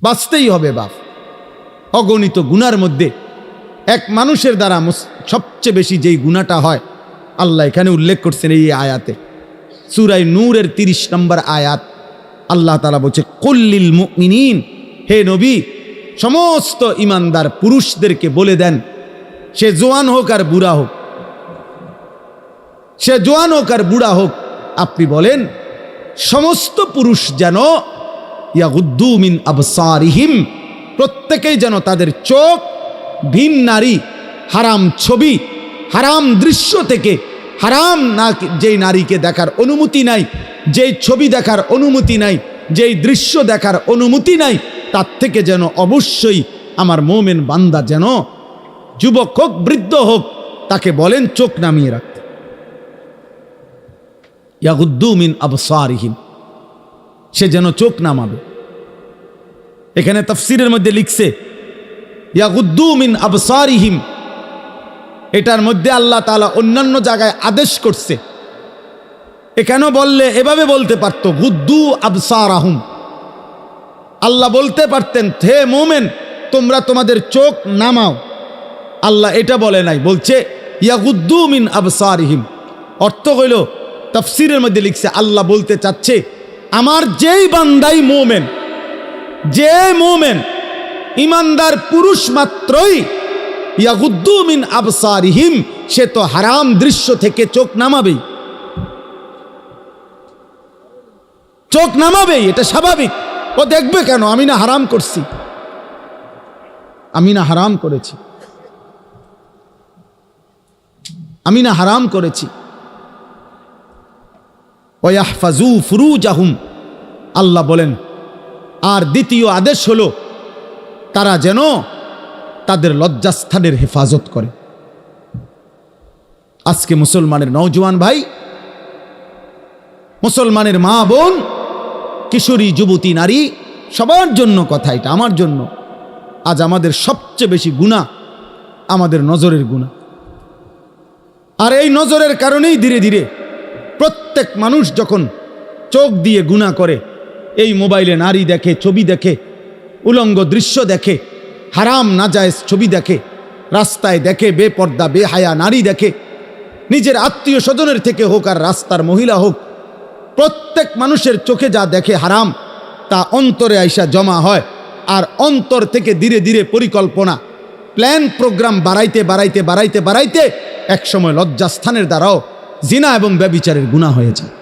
বাঁচতেই হবে বাপ। অগণিত গুনার মধ্যে এক মানুষের দ্বারা সবচেয়ে বেশি যেই গুনাহটা হয় আল্লাহ এখানে উল্লেখ করছেন এই আয়াতে, সূরা নূরের 30 নম্বর আয়াত। আল্লাহ তাআলা বলছে, কুল্লিল মুমিনিন, হে নবী সমস্ত ইমানদার পুরুষদেরকে বলে দেন, সে জোয়ান হোক আর বুড়া হোক, সে জোয়ান হোক আর বুড়া হোক, আপনি বলেন সমস্ত পুরুষ যেন ইয়াগুদ্দু মিন আবসারিহিম, প্রত্যেকেই যেন তাদের চোখ ভিন নারী, হারাম ছবি, হারাম দৃশ্য থেকে, হারাম না যেই নারীকে দেখার অনুমতি নাই, যেই ছবি দেখার অনুমতি নাই, যেই দৃশ্য দেখার অনুমতি নাই, তার থেকে যেন অবশ্যই আমার মোমেন বান্দা যেন যুবক হোক বৃদ্ধ হোক তাকে বলেন চোখ নামিয়ে রাখতে। ইয়াগুদ্দু মিন আবসারিহিম, সে যেন চোখ নামাবে। এখানে তাফসীরের মধ্যে লিখছে ইয়াগুদ্দু মিন আবসারিহিম, এটার মধ্যে আল্লাহ তাআলা অন্যান্য জায়গায় আদেশ করছে। এখানেও বললে এভাবে বলতে পারতো, গুদ্দু আবসারাহুম, আল্লাহ বলতে পারতেন হে মোমেন তোমরা তোমাদের চোখ নামাও। আল্লাহ এটা বলে নাই, বলছে ইয়াগুদ্দু মিন আবসারিহিম। অর্থ হইল তাফসীরের মধ্যে লিখছে আল্লাহ বলতে চাচ্ছে আমার যেই বান্দাই মোমেন, যে মোমেন ইমানদার পুরুষ মাত্রই ইয়াগুদ্দু মিন আবসারিহিম, সে তো হারাম দৃশ্য থেকে চোখ নামাবেই, চোখ নামাবেই, এটা স্বাভাবিক। ও দেখবে কেন? আমি না হারাম করছি, আমি না হারাম করেছি, আমি না হারাম করেছি। ওয়াহফাজু ফুরুজাহুম, আল্লাহ বলেন আর দ্বিতীয় আদেশ হলো তারা যেন তাদের লজ্জাস্থানের হেফাজত করে। আজকে মুসলমানের নওজোয়ান ভাই, মুসলমানের মা বোন, কিশোরী যুবতী নারী, সবার জন্য কথা এটা, আমার জন্য। আজ আমাদের সবচেয়ে বেশি গুনাহ আমাদের নজরের গুনাহ, আর এই নজরের কারণেই ধীরে ধীরে প্রত্যেক মানুষ যখন চোখ দিয়ে গুনাহ করে, এই মোবাইলে নারী দেখে, ছবি দেখে, উলঙ্গ দৃশ্য দেখে, হারাম নাজায়েজ ছবি দেখে, রাস্তায় দেখে বেপর্দা বেহায়া নারী দেখে, নিজের আত্মীয় স্বজনের থেকে হোক আর রাস্তার মহিলা হোক, প্রত্যেক মানুষের চোখে যা দেখে হারাম তা অন্তরে আইসা জমা হয়। আর অন্তর থেকে ধীরে ধীরে পরিকল্পনা, প্ল্যান, প্রোগ্রাম বাড়াইতে বাড়াইতে বাড়াইতে বাড়াইতে একসময় লজ্জাস্থানের দ্বারাও জিনা এবং ব্যভিচারের গুনাহ হয়ে যায়।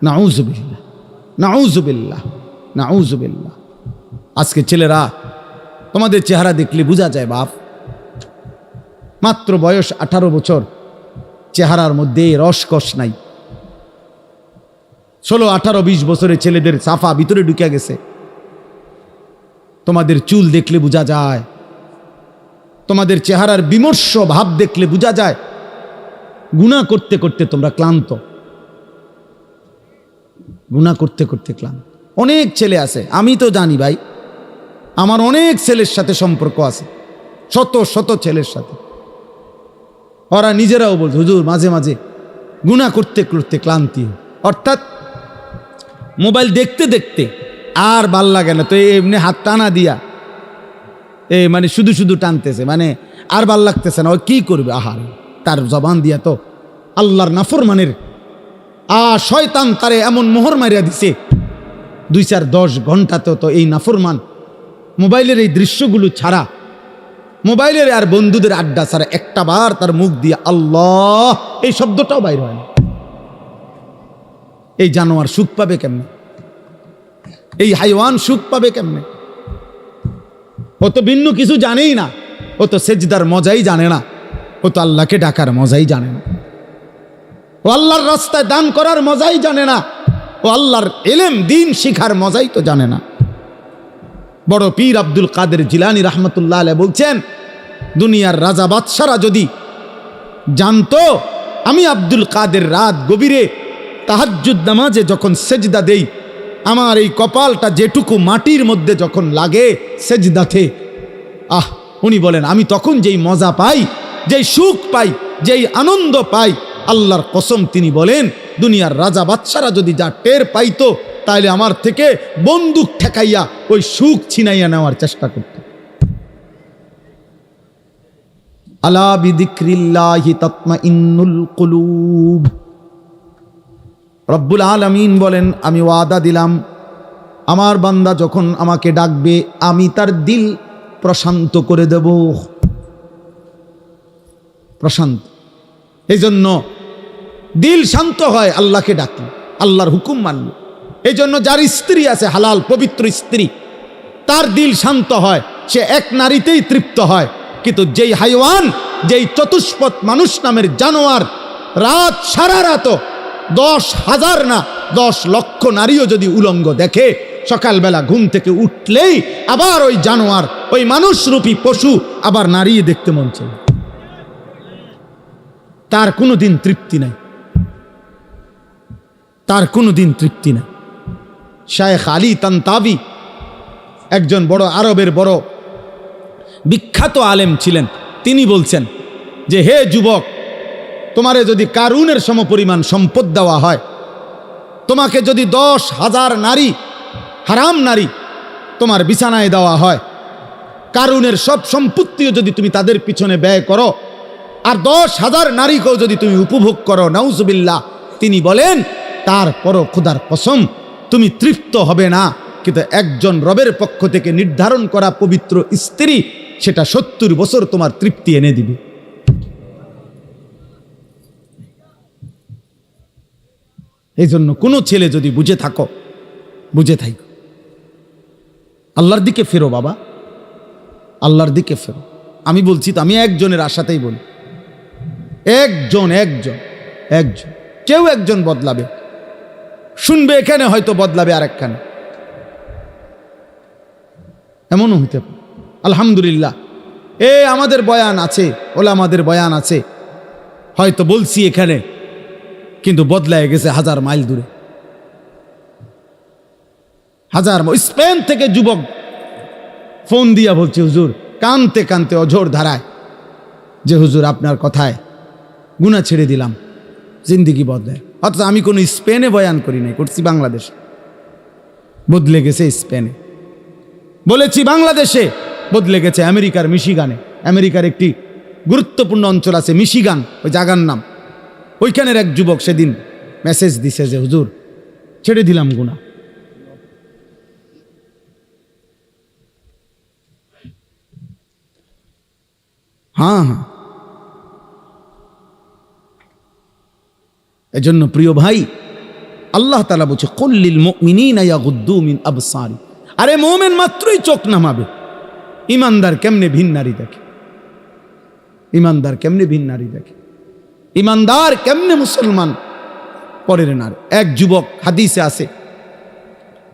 নাউযুবিল্লাহ, নাউযুবিল্লাহ, নাউযুবিল্লাহ। আজকে ছেলেরা তোমাদের চেহারা দেখলে বোঝা যায় বাপ, মাত্র বয়স 18 বছর, চেহারার মধ্যে রসকস নাই। 16, 18, 20 বছরের ছেলেদের সাফা ভিতরে ঢুকে গেছে। তোমাদের চুল দেখলে বোঝা যায়, তোমাদের চেহারার বিমর্ষ ভাব দেখলে বোঝা যায় গুনাহ করতে করতে তোমরা ক্লান্ত, গুনাহ করতে করতে ক্লান্ত। অনেক ছেলে আছে, আমি তো জানি ভাই, আমার অনেক ছেলের সাথে সম্পর্ক আছে, শত শত ছেলের সাথে। ওরা নিজেরাও বলছে হুজুর মাঝে মাঝে গুনাহ করতে করতে ক্লান্তি, অর্থাৎ মোবাইল দেখতে দেখতে আর ভাল লাগে না, তো এমনি হাত টানা দিয়া মানে শুধু শুধু টানতেছে, মানে আর ভাল লাগতেছে না, ও কি করবে? আহার, তার জবান দিয়া তো আল্লাহর নাফরমানের শয়তান তারে এমন মোহর মারিয়া দিছে, 2, 4, 10 ঘন্টাতেও তো এই নাফরমান মোবাইলের এই দৃশ্যগুলো ছাড়া, মোবাইলের আর বন্ধুদের আড্ডা ছাড়া একটা বার তার মুখ দিয়ে আল্লাহ এই শব্দটাও বাইর হয় না। এই জানোয়ার সুখ পাবে কেমনে? এই হাইওয়ান সুখ পাবে কেমনে? ও তো ভিন্ন কিছু জানেই না, ও তো সেজদার মজাই জানে না, ও তো আল্লাহকে ডাকার মজাই জানে না, ও আল্লাহর রাস্তায় দান করার মজাই জানে না, ও আল্লাহর ইলম দ্বীন শিখার মজাই তো জানে না। বড় পীর আব্দুল কাদের জিলানী রাহমাতুল্লাহ আলাইহি বলছেন, দুনিয়ার রাজা বাদশারা যদি জানতো আমি আব্দুল কাদের রাত গভীরে তাহাজ্জুদ নামাজে যখন সেজদা দেই, আমার এই কপালটা যেটুকু মাটির মধ্যে যখন লাগে সেজদাতে, উনি বলেন আমি তখন যেই মজা পাই, যেই সুখ পাই, যেই আনন্দ পাই, আল্লাহর কসম তিনি বলেন দুনিয়ার রাজা বাদশারা যদি যা টের পাইতো, তাহলে আমার থেকে বন্দুক ঠেকাইয়া ওই সুখ ছিনাইয়া নেওয়ার চেষ্টা করত। আলা বিযিক্রিল্লাহি তাতমাইন্নুল কুলুব। রব্বুল আলামিন বলেন, আমি ওয়াদা দিলাম আমার বান্দা যখন আমাকে ডাকবে আমি তার দিল প্রশান্ত করে দেব। প্রশান্ত, এই জন্য দিল শান্ত হয় আল্লাহকে ডাকলে, আল্লাহর হুকুম মানলে। এই জন্য যার স্ত্রী আছে হালাল পবিত্র স্ত্রী, তার দিল শান্ত হয়, সে এক নারীতেই তৃপ্ত হয়। কিন্তু যেই হাইওয়ান, যেই চতুষ্পদ মানুষ নামের জানোয়ার রাত সারা রাত 10,000 না 10 লক্ষ নারীও যদি উলঙ্গ দেখে, সকালবেলা ঘুম থেকে উঠলেই আবার ওই জানোয়ার, ওই মানুষরূপী পশু আবার নারী দেখতে মন চায়। তার কোনোদিন তৃপ্তি নাই, তার কোনোদিন তৃপ্তি নাই। শায়েখ আলী তানতাবি একজন বড় আরবের বড় বিখ্যাত আলেম ছিলেন। তিনি বলছেন যে, হে যুবক, তোমারে যদি কারুনের সমপরিমাণ সম্পদ দেওয়া হয়, তোমাকে যদি 10,000 নারী, হারাম নারী তোমার বিছানায় দেওয়া হয়, কারুনের সব সম্পত্তিও যদি তুমি তাদের পিছনে ব্যয় করো, আর 10,000 নারীকেও যদি তুমি উপভোগ করো, নাউজুবিল্লাহ, তিনি বলেন তারপরও খোদার কসম তুমি তৃপ্ত হবে না। কিন্তু একজন রবের পক্ষ থেকে নির্ধারণ করা পবিত্র স্ত্রী, সেটা 70 বছর তোমার তৃপ্তি এনে দিবে। এই জন্য কোনো ছেলে যদি বুঝে থাকো, বুঝে থাকো, আল্লাহর দিকে ফেরো বাবা, আল্লাহর দিকে ফেরো। আমি বলছি তো, আমি একজনের আশাতেই বলি, একজন কেউ একজন বদলাবে, শুনবে এখানে, হয়তো বদলাবে আরেকখানে, এমনও হইতে পারে। আলহামদুলিল্লাহ, আমাদের বয়ান আছে, ওলামাদের বয়ান আছে, হয়তো বলছি এখানে, কিন্তু বদলায় গেছে 1000 মাইল দূরে। 1000 স্পেন থেকে যুবক ফোন দিয়া বলছে, হুজুর, কানতে কানতে অঝোর ধারায়, যে হুজুর আপনার কথায় গুনাহ ছেড়ে দিলাম, জিন্দিগি বদলায়। অথচ আমি কোনো স্পেনে বয়ান করি নাই, করছি বাংলাদেশ, বদলে গেছে স্পেনে। বলেছি বাংলাদেশে, বদলে গেছে আমেরিকার মিশিগানে। আমেরিকার একটি গুরুত্বপূর্ণ অঞ্চল আছে মিশিগান, ওই জায়গার নাম। ওইখানের এক যুবক সেদিন মেসেজ দিছে যে, হুজুর ছেড়ে দিলাম গুনাহ। হ্যাঁ, এজন্য প্রিয় ভাই, আল্লাহ তাআলা বলছে, কুল্লিল মুমিনিনা ইয়াগুদ্দু মিন আবসারি। আরে মুমিন মাত্রই চোখ নামাবে, ইমানদার কেমনে ভিন নারী দেখে, ইমানদার কেমনে ভিন নারী দেখে, ইমানদার কেমনে মুসলমান পরের নারী। এক যুবক, হাদিসে আছে,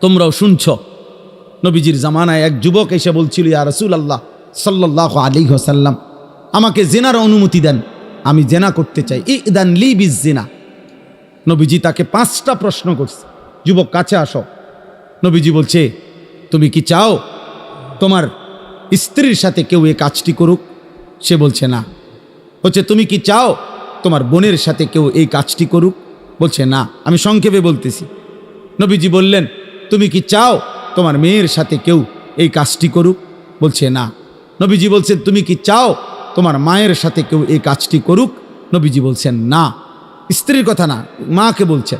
তোমরাও শুনছ, নবীজির জামানায় এক যুবক এসে বলছিল, ইয়া রাসূলুল্লাহ সাল্লাল্লাহু আলাইহি ওয়াসাল্লাম, আমাকে জিনার অনুমতি দেন, আমি জিনা করতে চাই, ইদান লি বিজিনা। নবীজি তাকে 5টা প্রশ্ন করছে, যুবক কাছে আসো। নবীজি বলছে, তুমি কি চাও তোমার স্ত্রীর সাথে কেউ এই কাজটি করুক? সে বলছে না। বলছে, তুমি কি চাও তোমার বোনের সাথে কেউ এই কাজটি করুক? বলছে না। আমি সংক্ষেপে বলতেছি। নবীজি বললেন, তুমি কি চাও তোমার মেয়ের সাথে কেউ এই কাজটি করুক? বলছে না। নবীজি বলছেন, তুমি কি চাও তোমার মায়ের সাথে কেউ এই কাজটি করুক? নবীজি বলছেন না। স্ত্রীর কথা না, মাকে বলছেন।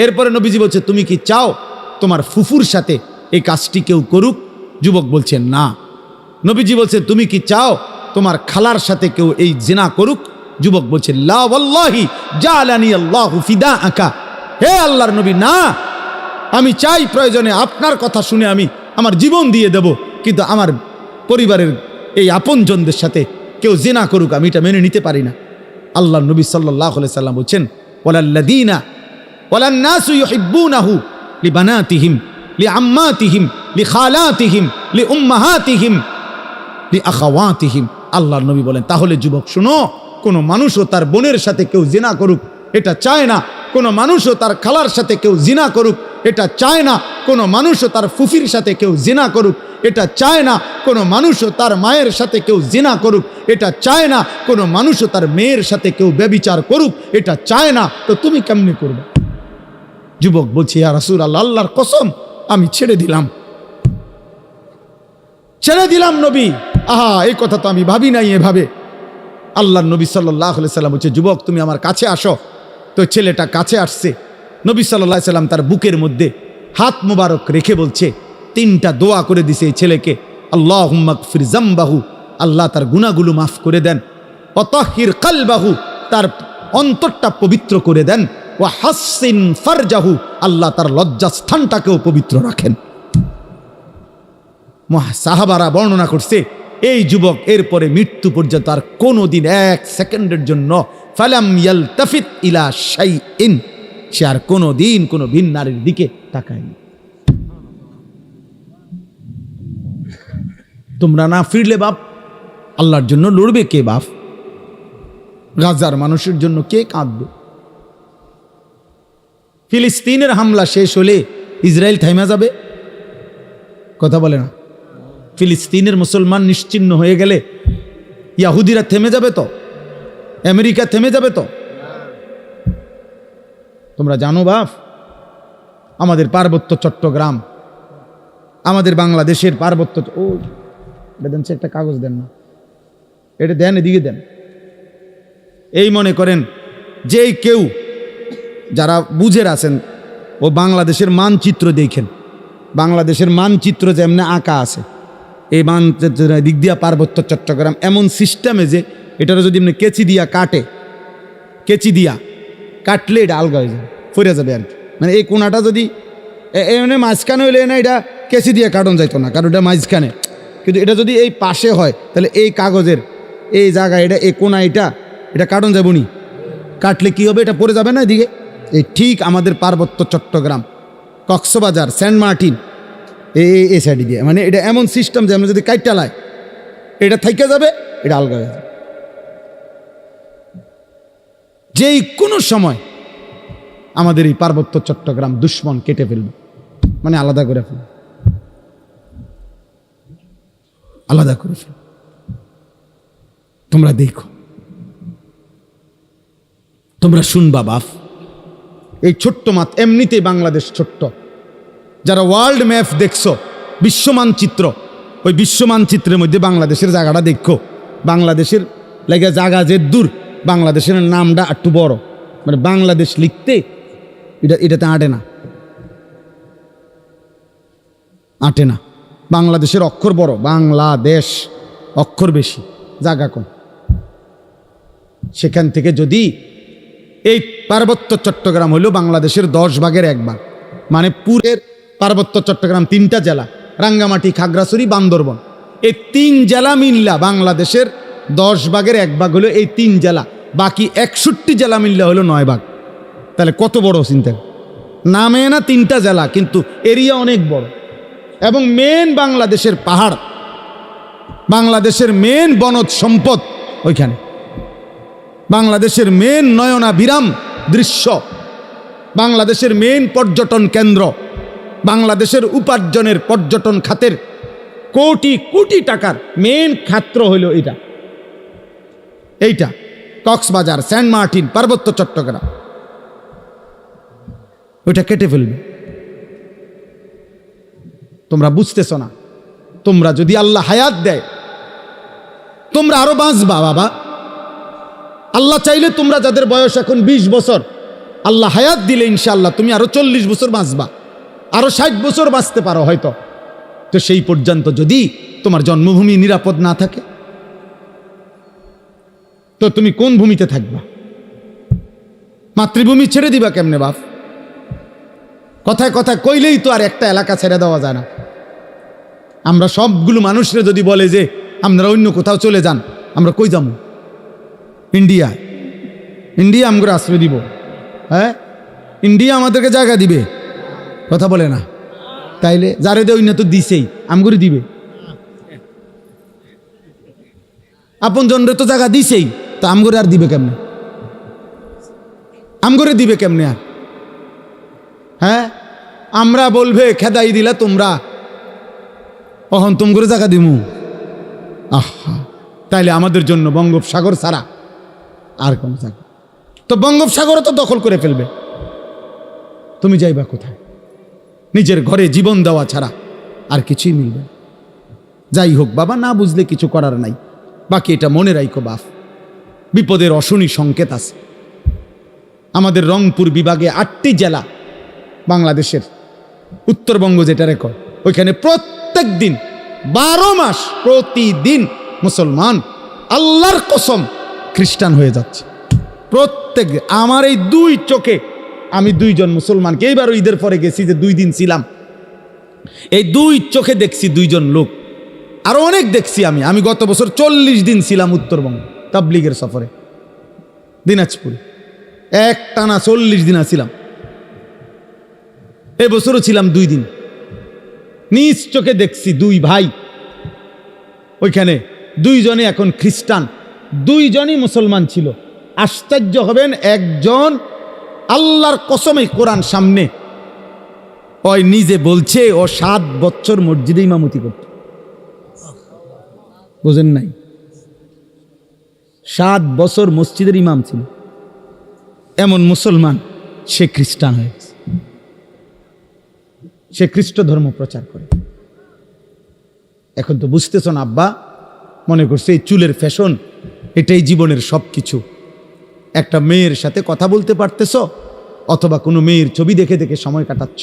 এরপরে নবীজি বলছে, তুমি কি চাও তোমার ফুফুর সাথে এই কাজটি কেউ করুক? যুবক বলছেন না। নবীজি বলছে, তুমি কি চাও তোমার খালার সাথে কেউ এই জিনা করুক? যুবক বলছে, লা ওয়াল্লাহি জালানি আল্লাহু ফিদাআকা। হে আল্লাহর নবী, না, আমি চাই প্রয়োজনে আপনার কথা শুনে আমি আমার জীবন দিয়ে দেব, কিন্তু আমার পরিবারের এই আপনজনদের সাথে কেউ জিনা করুক, আমি এটা মেনে নিতে পারি না। আল্লাহর নবী সাল্লাল্লাহু আলাইহি সাল্লাম বলছেন, ওয়ালাল্লাযীনা ওয়ালান্নাসু ইউহিব্বুনাহু লিবানাতিহিম লিআম্মাতিহিম লিখালাতিহিম লিউম্মাহাতিহিম লিআখাওয়াতিহিম। আল্লাহর নবী বলেন, তাহলে যুবক শুনো, কোনো মানুষও তার বোনের সাথে কেউ জিনা করুক এটা চায় না, কোনো মানুষও তার খালার সাথে কেউ জিনা করুক এটা চায় না, কোনো মানুষও তার ফুফির সাথে কেউ জিনা করুক এটা চায় না, কোনো মানুষও তার মায়ের সাথে কেউ জিনা করুক এটা চায় না, কোনো মানুষও তার মেয়ের সাথে কেউ ব্যভিচার করুক এটা চায় না। তো তুমি কেমনে করবে? যুবক বলছে, ইয়া রাসূলুল্লাহ, আল্লাহর কসম আমি ছেড়ে দিলাম, ছেড়ে দিলাম নবী। আহা, এই কথা তো আমি ভাবি নাই এভাবে। আল্লাহর নবী সাল্লাল্লাহু আলাইহি সাল্লাম বলছে, যুবক তুমি আমার কাছে আসো। তো ছেলেটা কাছে আসছে। নবী সাল্লাল্লাহু আলাইহি সাল্লাম তার বুকের মধ্যে হাত মুবারক রেখে বলছে, 3টা দোয়া করে দিছে এই ছেলেকে। আল্লাহুম্মা গফির যামবাহু, আল্লাহ তার গুনাহগুলো মাফ করে দেন। ওয়া তাহহির কলবাহু, তার অন্তরটা পবিত্র করে দেন। ওয়া হাসসিন ফারজাহু, আল্লাহ তার লজ্জাস্থানটাকেও পবিত্র রাখেন। সাহাবারা বর্ণনা করছে, এই যুবক এরপরে মৃত্যু পর্যন্ত আর কোনোদিন 1 সেকেন্ডের জন্য ফালাম ইয়ালতাফিত ইলা শাইইন, সে আর কোনোদিন কোনো ভিন নারীর দিকে তাকায়নি। তোমরা না ফিরলে বাপ, আল্লাহর জন্য লড়বে কে বাপ? গাজার মানুষের জন্য কে কাঁদবে? ফিলিস্তিনের হামলা শেষ হলে ইসরায়েল থাইমা যাবে? কথা বলে না। ফিলিস্তিনের মুসলমান নিশ্চিহ্ন হয়ে গেলে ইয়াহুদিরা থেমে যাবে তো? আমেরিকা থেমে যাবে তো? তোমরা জানো বাপ, আমাদের পার্বত্য চট্টগ্রাম, আমাদের বাংলাদেশের পার্বত্য, ও দেন সে একটা কাগজ দেন না, এটা দেন, এদিকে দেন। এই মনে করেন যেই কেউ যারা বুঝের আছেন, ও বাংলাদেশের মানচিত্র দেখেন, বাংলাদেশের মানচিত্র যেমন আঁকা আছে, এই মানচিত্র দিক দিয়া পার্বত্য চট্টগ্রাম এমন সিস্টেমে যে এটার যদি এমনি কেচি দিয়া কাটে, কেচি দিয়া কাটলে এটা আলগা হয়ে যাবে, ফিরে যাবে আর কি। মানে এই কোনাটা যদি এমনি মাঝখানে হইলে না, এটা কেচি দিয়ে কাটন যাইতো না, কারণ এটা মাঝখানে। কিন্তু এটা যদি এই পাশে হয়, তাহলে এই কাগজের এই জায়গা, এটা এই কোনা, এটা কাটন যাবো নি, কাটলে কি হবে? এটা পড়ে যাবে না এদিকে। এই ঠিক আমাদের পার্বত্য চট্টগ্রাম, কক্সবাজার, সেন্ট মার্টিন, এই সাইডে দিয়ে, মানে এটা এমন সিস্টেম যে আমরা যদি কাইটালাই এটা থাইকে যাবে, এটা আলগা হয়ে যাবে। যেই কোনো সময় আমাদের এই পার্বত্য চট্টগ্রাম দুশ্মন কেটে ফেলবে, মানে আলাদা করে ফেলবে, আলাদা করে ফেলবে। তোমরা দেখো, তোমরা শুনবা বাপ, এই ছোট্ট মাত এমনিতেই বাংলাদেশ ছোট্ট। যারা ওয়ার্ল্ড ম্যাপ দেখছো, বিশ্ব মানচিত্র, ওই বিশ্ব মানচিত্রের মধ্যে বাংলাদেশের জায়গাটা দেখো, বাংলাদেশের লাগে জায়গা যে দূর, বাংলাদেশের নামটা একটু বড়, মানে বাংলাদেশ লিখতে এটাতে আটে না। বাংলাদেশের অক্ষর বড়, বাংলাদেশ অক্ষর বেশি, জায়গা কম। সেখান থেকে যদি এই পার্বত্য চট্টগ্রাম হলো বাংলাদেশের 10 ভাগের 1 ভাগ, মানে পুরের পার্বত্য চট্টগ্রাম 3টা জেলা, রাঙ্গামাটি, খাগড়াছড়ি, বান্দরবন, এই 3 জেলা মিল্লা বাংলাদেশের 10 ভাগের 1 ভাগ হলো এই 3 জেলা। বাকি 61 জেলা মিল্লা হলো 9 ভাগ। তাহলে কত বড় চিন্তা! নামে না 3টা জেলা, কিন্তু এরিয়া অনেক বড়। এবং মেন বাংলাদেশের পাহাড়, বাংলাদেশের মেন বনজ সম্পদ ওইখানে, বাংলাদেশের মেন নয়নাভিরাম দৃশ্য, বাংলাদেশের মেন পর্যটন কেন্দ্র, বাংলাদেশের উপার্জনের পর্যটন খাতের কোটি কোটি টাকার মেন ক্ষেত্র হইল এইটা কক্সবাজার, সেন্ট মার্টিন, পার্বত্য চট্টগ্রাম। ওইটা কেটে ফেলবে। তোমরা বুঝতেছ না। তোমরা যদি আল্লাহ হায়াত দেয়, তোমরা আরো বাঁচবা বাবা। আল্লাহ চাইলে তোমরা যাদের বয়স এখন 20 বছর, আল্লাহ হায়াত দিলে ইনশাআল্লাহ তুমি আরো 40 বছর বাঁচবা, আরো 60 বছর বাঁচতে পারো হয়তো। তো সেই পর্যন্ত যদি তোমার জন্মভূমি নিরাপদ না থাকে, তো তুমি কোন ভূমিতে থাকবা? মাতৃভূমি ছেড়ে দিবা কেমনে বাপ? কথায় কথায় কইলেই তো আর একটা এলাকা ছেড়ে দেওয়া যায় না। আমরা সবগুলো মানুষরা যদি বলে যে আমরা অন্য কোথাও চলে যান, আমরা কই যাবো? ইন্ডিয়া আমাকে আশ্রয় দিব? হ্যাঁ, ইন্ডিয়া আমাদেরকে জায়গা দিবে? কথা বলে না। তাইলে যারে দে অন্য তো দিছেই, আমগুরি দিবে? আপন জনরে তো জায়গা দিছেই, তো আমগুরি আর দিবে কেমনে? আমগুরি দিবে কেমনে আর? হ্যাঁ, আমরা বলবে খেদাই দিলা তোমরা, অহন তুম করে জায়গা দিমু। আহা, তাইলে আমাদের জন্য বঙ্গোপসাগর ছাড়া আর কোন জায়গা? তো বঙ্গোপসাগরও তো দখল করে ফেলবে। তুমি যাইবা কোথায়? নিজের ঘরে জীবন দেওয়া ছাড়া আর কিছুই মিলবে। যাই হোক বাবা, না বুঝলে কিছু করার নাই। বাকি এটা মনে রাখো বাপ, বিপদের অশনি সংকেত আছে। আমাদের রংপুর বিভাগে 8টি জেলা বাংলাদেশের, উত্তরবঙ্গ যেটা রেকর্ড, ওইখানে প্রত্যেক দিন 12 মাস প্রতিদিন মুসলমান আল্লাহর কসম খ্রিস্টান হয়ে যাচ্ছে। প্রত্যেক, আমার এই 2 চোখে আমি 2 জন মুসলমানকে, এইবার ঈদের পরে গেছি যে 2 দিন ছিলাম, এই 2 চোখে দেখছি 2 জন লোক। আরো অনেক দেখছি আমি গত বছর 40 দিন ছিলাম উত্তরবঙ্গ তাবলিগের সফরে, দিনাজপুরে এক টানা 40 দিন ছিলাম। এবছরও ছিলাম 2 দিন। নিজ চোখে দেখছি 2 ভাই ওইখানে, 2 জনে এখন খ্রিস্টান, 2 জনই মুসলমান ছিল। আশ্চর্য হবেন, একজন আল্লাহর কসমে কোরআন সামনে, ওই নিজে বলছে ও 7 বছর মসজিদে ইমামতি করত। বুঝেন নাই? 7 বছর মসজিদের ইমাম ছিল। এমন মুসলমান, সে খ্রিস্টান হয়ে গেছে, সে খ্রিস্ট ধর্ম প্রচার করে। এখন তো বুঝতেছ না আব্বা, মনে করছে এই চুলের ফ্যাশন এটাই জীবনের সব কিছু। একটা মেয়ের সাথে কথা বলতে পারতেছ, অথবা কোনো মেয়ের ছবি দেখে দেখে সময় কাটাচ্ছ,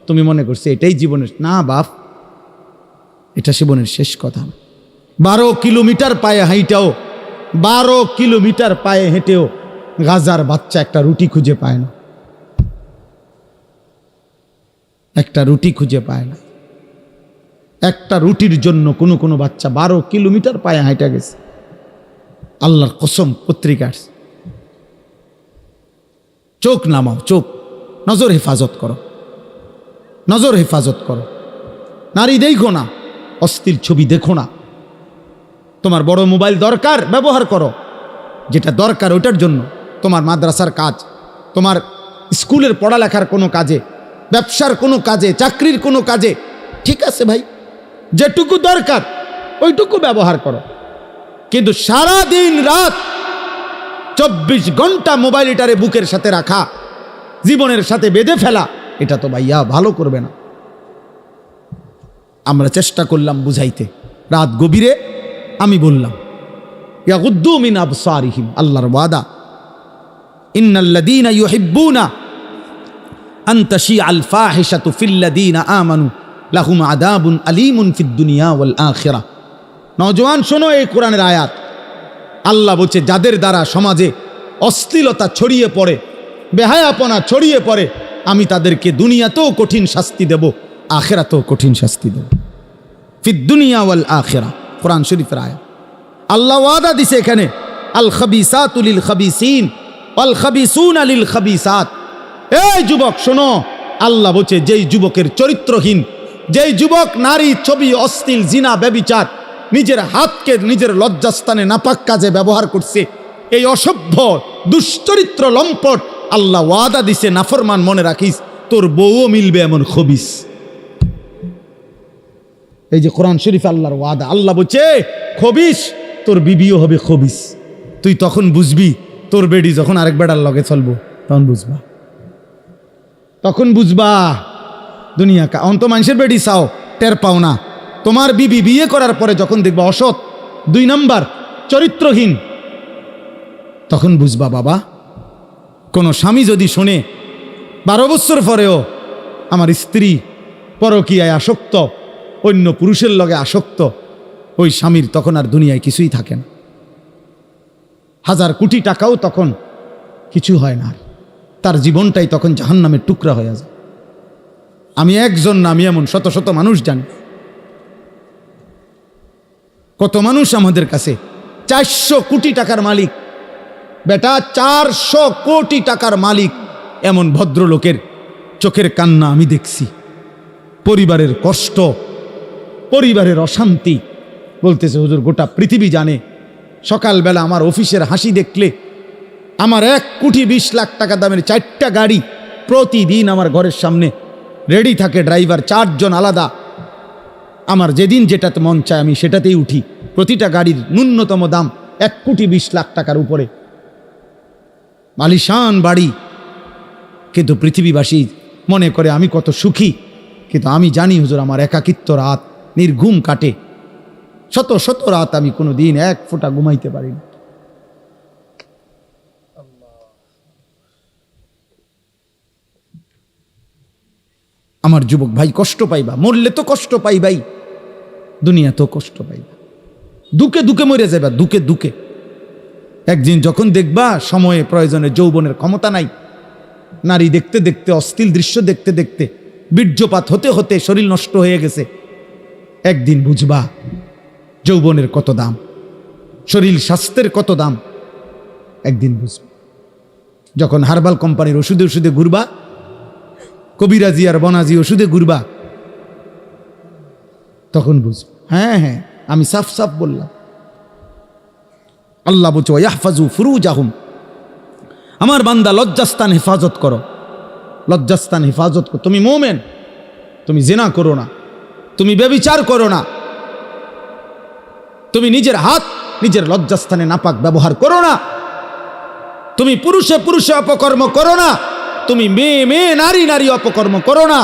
তুমি মনে করছে এটাই জীবনের। না বাপ, এটা জীবনের শেষ কথা। 12 কিলোমিটার পায়ে হাঁটাও, 12 কিলোমিটার পায়ে হেঁটেও গাজার বাচ্চা একটা রুটি খুঁজে পায় না, একটা রুটি খুঁজে পায় না। একটা রুটির জন্য কোনো বাচ্চা 12 কিলোমিটার পায়ে হাঁটা গেছে। আল্লাহর কসম, পত্রিকার চোখ নামাও, চোখ, নজর হেফাজত করো, নজর হেফাজত করো। নারী দেখো না, অশ্লীল ছবি দেখো না। তোমার বড় মোবাইল দরকার, ব্যবহার করো, যেটা দরকার ওটার জন্য। তোমার মাদ্রাসার কাজ, তোমার স্কুলের পড়ালেখার কোনো কাজে, ব্যবসার কোনো কাজে, চাকরির কোনো কাজে, ঠিক আছে ভাই, যেটুকু দরকার ওইটুকু ব্যবহার করো। কিন্তু সারা দিন রাত 24 ঘন্টা মোবাইলটারে বুকের সাথে রাখা, জীবনের সাথে বেঁধে ফেলা, এটা তো ভাইয়া ভালো করবে না। আমরা চেষ্টা করলাম বুঝাইতে, রাত গভীরে আমি বললাম, ইয়াগুদ্দু মিন আবসারিহিম, আল্লাহর ওয়াদা, ইন্নাল্লাযীনা ইউহিব্বুনা আন তাশিআল ফাহিশাতু ফিল্লাযীনা আমানু লাহুম আযাবুন আলীমুন ফিদ দুনিয়া ওয়াল আখিরাহ। নওজোয়ান শোনো এই কোরআনের আয়াত। আল্লাহ বলছে, যাদের দ্বারা সমাজে অশ্লীলতা ছড়িয়ে পড়ে, বেহায়াপনা ছড়িয়ে পড়ে, আমি তাদেরকে দুনিয়াতেও কঠিন শাস্তি দেব, আখিরাতেও কঠিন শাস্তি দেব। ফিদ দুনিয়া ওয়াল আখিরাহ, কোরআন শরীফের আয়াত। আল্লাহ ওয়াদা দিছে এখানে, আল খাবিসাতু লিল খাবিসিন ওয়াল খাবিসুনা লিল খাবিসাত। এই যুবক শোনো, আল্লাহ বলছে, যেই যুবকের চরিত্রহীন, যেই যুবক নারী, ছবি, অশ্লীল, জিনা, ব্যভিচার, নিজের হাতকে নিজের লজ্জাস্থানে নাপাক কাজে ব্যবহার করছে, এই অসভ্য দুশ্চরিত্র লম্পট, আল্লাহ ওয়াদা দিছে, নাফরমান, মনে রাখিস তোর বউও মিলবে এমন খবিস। এই যে কোরআন শরীফ আল্লাহর ওয়াদা, আল্লাহ বলছে খবিস, তোর বিবিও হবে খবিস। তুই তখন বুঝবি, তোর বেডি যখন আরেক বেড়ার লগে চলবো তখন বুঝবা, তখন বুঝবা দুনিয়া কা অন্ত মানুষের বেডি চাও, টের পাও না। তোমার বিবি বিয়ে করার পরে যখন দেখবা অসৎ, 2 নাম্বার, চরিত্রহীন, তখন বুঝবা বাবা। কোনো স্বামী যদি শোনে 12 বছর পরেও আমার স্ত্রী পরকীয়ায় আসক্ত, অন্য পুরুষের লগে আসক্ত, ওই স্বামীর তখন আর দুনিয়ায় কিছুই থাকে না। 1000 কোটি টাকাও তখন কিছু হয় না, তার জীবনটাই তখন জাহান্নামের টুকরা হয়ে যায়। আমি একজন না, আমি এমন শত শত মানুষ জানি। কত মানুষ আমাদের কাছে 400 কোটি টাকার মালিক, বেটা 400 কোটি টাকার মালিক, এমন ভদ্রলোকের চোখের কান্না আমি দেখছি। পরিবারের কষ্ট, পরিবারের অশান্তি, বলতেছে হুজুর গোটা পৃথিবী জানে। সকালবেলা আমার অফিসের হাসি দেখলে, আমার 1,20 লাখ টাকা দামের 4টা গাড়ি প্রতিদিন আমার ঘরের সামনে রেডি থাকে, ড্রাইভার 4 জন আলাদা। আমার যেদিন যেটাতে মন চায় আমি সেটাতেই উঠি। প্রতিটা গাড়ির ন্যূনতম দাম 1,20 লাখ টাকার উপরে, আলিশান বাড়ি। কিন্তু পৃথিবীবাসী মনে করে আমি কত সুখী, কিন্তু আমি জানি হুজুর আমার একাকিত্ব রাত নির্ঘুম কাটে। শত শত রাত আমি কোনো দিন এক ফোঁটা ঘুমাইতে পারিনি। আমার যুবক ভাই, কষ্ট পাইবা, মরলে তো কষ্ট পাইবাই, দুনিয়া তো কষ্ট পাইবা, দুকে দুকে মরে যাইবা, দুকে দুকে। একদিন যখন দেখবা সময়ে প্রয়োজনে যৌবনের ক্ষমতা নাই, নারী দেখতে দেখতে, অশ্লীল দৃশ্য দেখতে দেখতে, বীর্যপাত হতে হতে শরীর নষ্ট হয়ে গেছে, একদিন বুঝবা যৌবনের কত দাম, শরীর স্বাস্থ্যের কত দাম, একদিন বুঝবা। যখন হার্বাল কোম্পানির ওষুধে ওষুধে ঘুরবা, কবিরাজি আর বনাজি ওষুধে ঘুরবা, তখন বুঝবা। হ্যাঁ হ্যাঁ, আমি সাফ সাফ বললাম। আল্লাহ বলছে ইয়াহফাজু ফুরুজাহুম, আমার বান্দা লজ্জাস্থান হেফাজত করো, লজ্জাস্থান হেফাজত করো। তুমি মোমেন, তুমি জিনা করো না, তুমি ব্যভিচার করো না, তুমি নিজের হাত নিজের লজ্জাস্থানে নাপাক ব্যবহার করো না, তুমি পুরুষে পুরুষে অপকর্ম করো না, তুমি মেয়ে মেয়ে নারী নারী অপকর্ম করো না,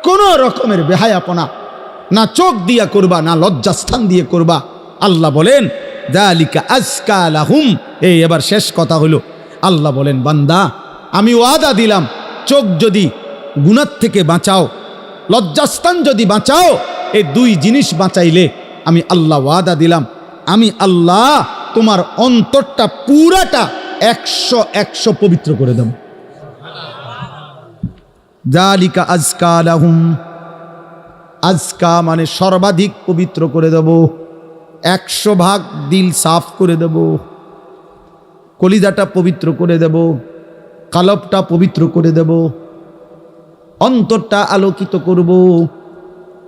কোন রকমের বেহায়াপনা না চোখ দিয়া করবা, না লজ্জাস্থান দিয়ে করবা। আল্লাহ বলেন যালিকা আজকা লাহুম। এই এবার শেষ কথা হলো, আল্লাহ বলেন বান্দা আমি ওয়াদা দিলাম, চোখ যদি গুনাহ থেকে বাঁচাও, লজ্জাস্থান যদি বাঁচাও, এই দুই জিনিস বাঁচাইলে আমি আল্লাহ ওয়াদা দিলাম, আমি আল্লাহ তোমার অন্তরটা পুরাটা 100 পবিত্র করে দেব। যালিকা আজকা লাহুম, আজকা মানে সর্বাধিক পবিত্র করে দেব, 100 দিল সাফ করে দেব, কলিজাটা পবিত্র করে দেব, কালবটা পবিত্র করে দেব, অন্তরটা আলোকিত করব।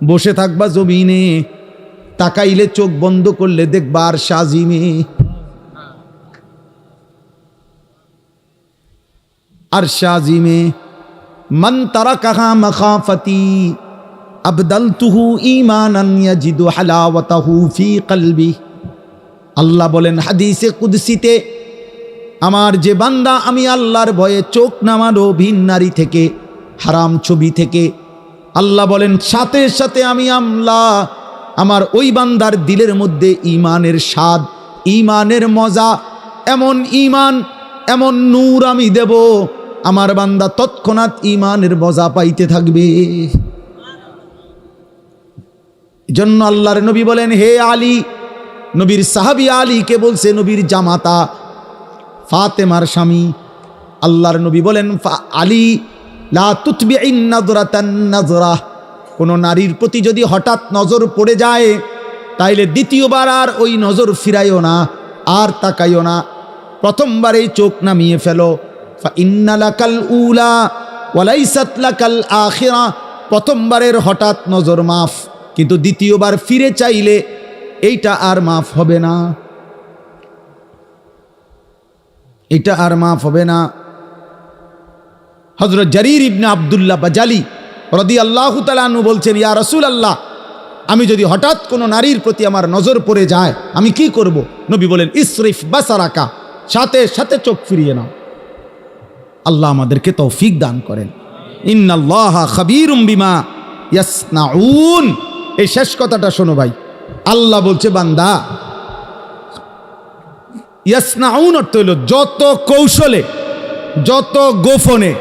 বসে থাকবা জমিনে, তাকাইলে চোখ বন্ধ করলে দেখবা আর শাজিমে, আর শাজিমে মান তারাকাহা মাখাফাতি আবদালতুহু ঈমানান ইয়াজিদু হালাওয়াতাহু ফি কলবি। আল্লাহ বলেন হাদিসে কুদসিতে, আমার যে বান্দা আমি আল্লাহর ভয়ে চোখ নামালো ভিন নারী থেকে, হারাম ছবি থেকে, আল্লাহ বলেন সাথে সাথে আমি আল্লাহ আমার ওই বান্দার দিলের মধ্যে ঈমানের স্বাদ, ঈমানের মজা, এমন ঈমান এমন নূর আমি দেব, আমার বান্দা তৎক্ষণাৎ ঈমানের মজা পাইতে থাকবে। জন্য আল্লাহর নবী বলেন হে আলী, নবীর সাহাবী আলীকে বলছে, নবীর জামাতা ফাতেমার স্বামী, আল্লাহর নবী বলেন আলী লা তুতবিইন নাযরাতান নাযরা, কোন নারীর প্রতি যদি হঠাৎ নজর পড়ে যায় তাইলে দ্বিতীয়বার আর ওই নজর ফিরাইও না, আর তাকাইও না, প্রথমবারেই চোখ নামিয়ে ফেলো। ফা ইন্না লাকাল উলা ওয়া লাইসাত লাকাল আখিরা, প্রথমবারের হঠাৎ নজর মাফ, কিন্তু দ্বিতীয়বার ফিরে চাইলে এইটা আর মাফ হবে না, এটা আর মাফ হবে না। হযরত জারির ইবনে আব্দুল্লাহ বাজালি রাদিয়াল্লাহু তাআলা আনহু বলছেন, ইয়া রাসূলুল্লাহ, আমি যদি হঠাৎ কোনো নারীর প্রতি আমার নজর পড়ে যায় আমি কি করব? নবী বলেন ইসরিফ বাসারাকা, সাথে সাথে চোখ ফিরিয়ে নাও। আল্লাহ আমাদেরকে তৌফিক দান করেন। ইন্নাল্লাহা খাবীরুম বিমা ইয়াসনাউন। এই শেষ কথাটা শোনো ভাই, আল্লাহ বলছে বান্দা, ইয়াসনাউন অর্থ হইল যত কৌশলে, যত গোপনে,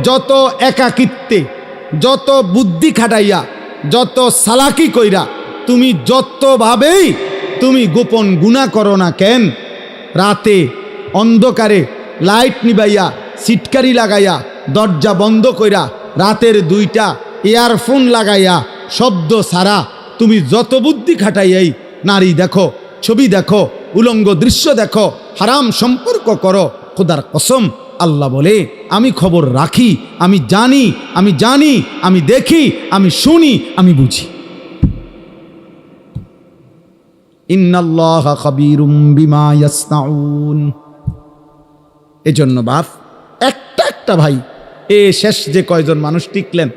যত একাকিত্বে, যত বুদ্ধি খাটাইয়া, যত সালাকি কইরা, তুমি যতভাবেই তুমি গোপন গুনাহ করো না কেন, রাতে অন্ধকারে লাইট নিবাইয়া, সিটকারি লাগাইয়া, দরজা বন্ধ কইরা, রাতের 2টা ইয়ারফোন লাগাইয়া, শব্দ ছাড়া তুমি যত বুদ্ধি খাটাইয়াই নারী দেখো, ছবি দেখো, উলঙ্গ দৃশ্য দেখো, হারাম সম্পর্ক করো, খোদার কসম আল্লাহ বলে আমি খবর রাখি, আমি জানি, আমি জানি, আমি দেখি, আমি শুনি, আমি বুঝি। ইন্নাল্লাহা খাবীরুম বিমা ইয়াসনাউন। এজন্য বাপ একটা ভাই, এ শেষ যে কয়জন মানুষ টিকলেন,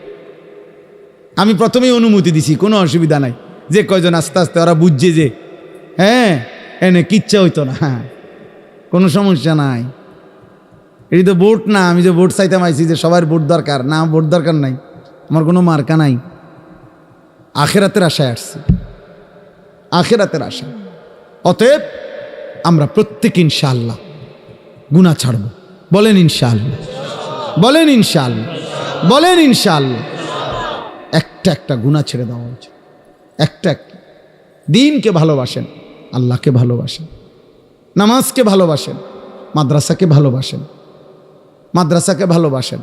আমি প্রথমেই অনুমতি দিছি, কোনো অসুবিধা নাই, যে কয়জন আস্তে আস্তে ওরা বুঝছে যে হ্যাঁ এনে কিচ্ছা হইতো না, হ্যাঁ কোনো সমস্যা নাই, এটি তো ভোট না, আমি যে ভোট চাইতাম আইছি যে সবার ভোট দরকার না, ভোট দরকার নাই, আমার কোনো মার্কা নাই, আখেরাতের আশায় আসছি। আখিরাতের আশা। অতএব আমরা প্রত্যেক ইনশাআল্লাহ গুনাহ ছাড়ব। বলেন ইনশাআল্লাহ, বলেন ইনশাআল্লাহ, বলেন ইনশাআল্লাহ। একটা একটা গুনাহ ছেড়ে দেওয়া উচিত, একটা একটা। দ্বীনকে ভালোবাসেন, আল্লাহকে ভালোবাসেন, নামাজকে ভালোবাসেন, মাদ্রাসাকে ভালোবাসেন, মাদ্রাসাকে ভালোবাসেন,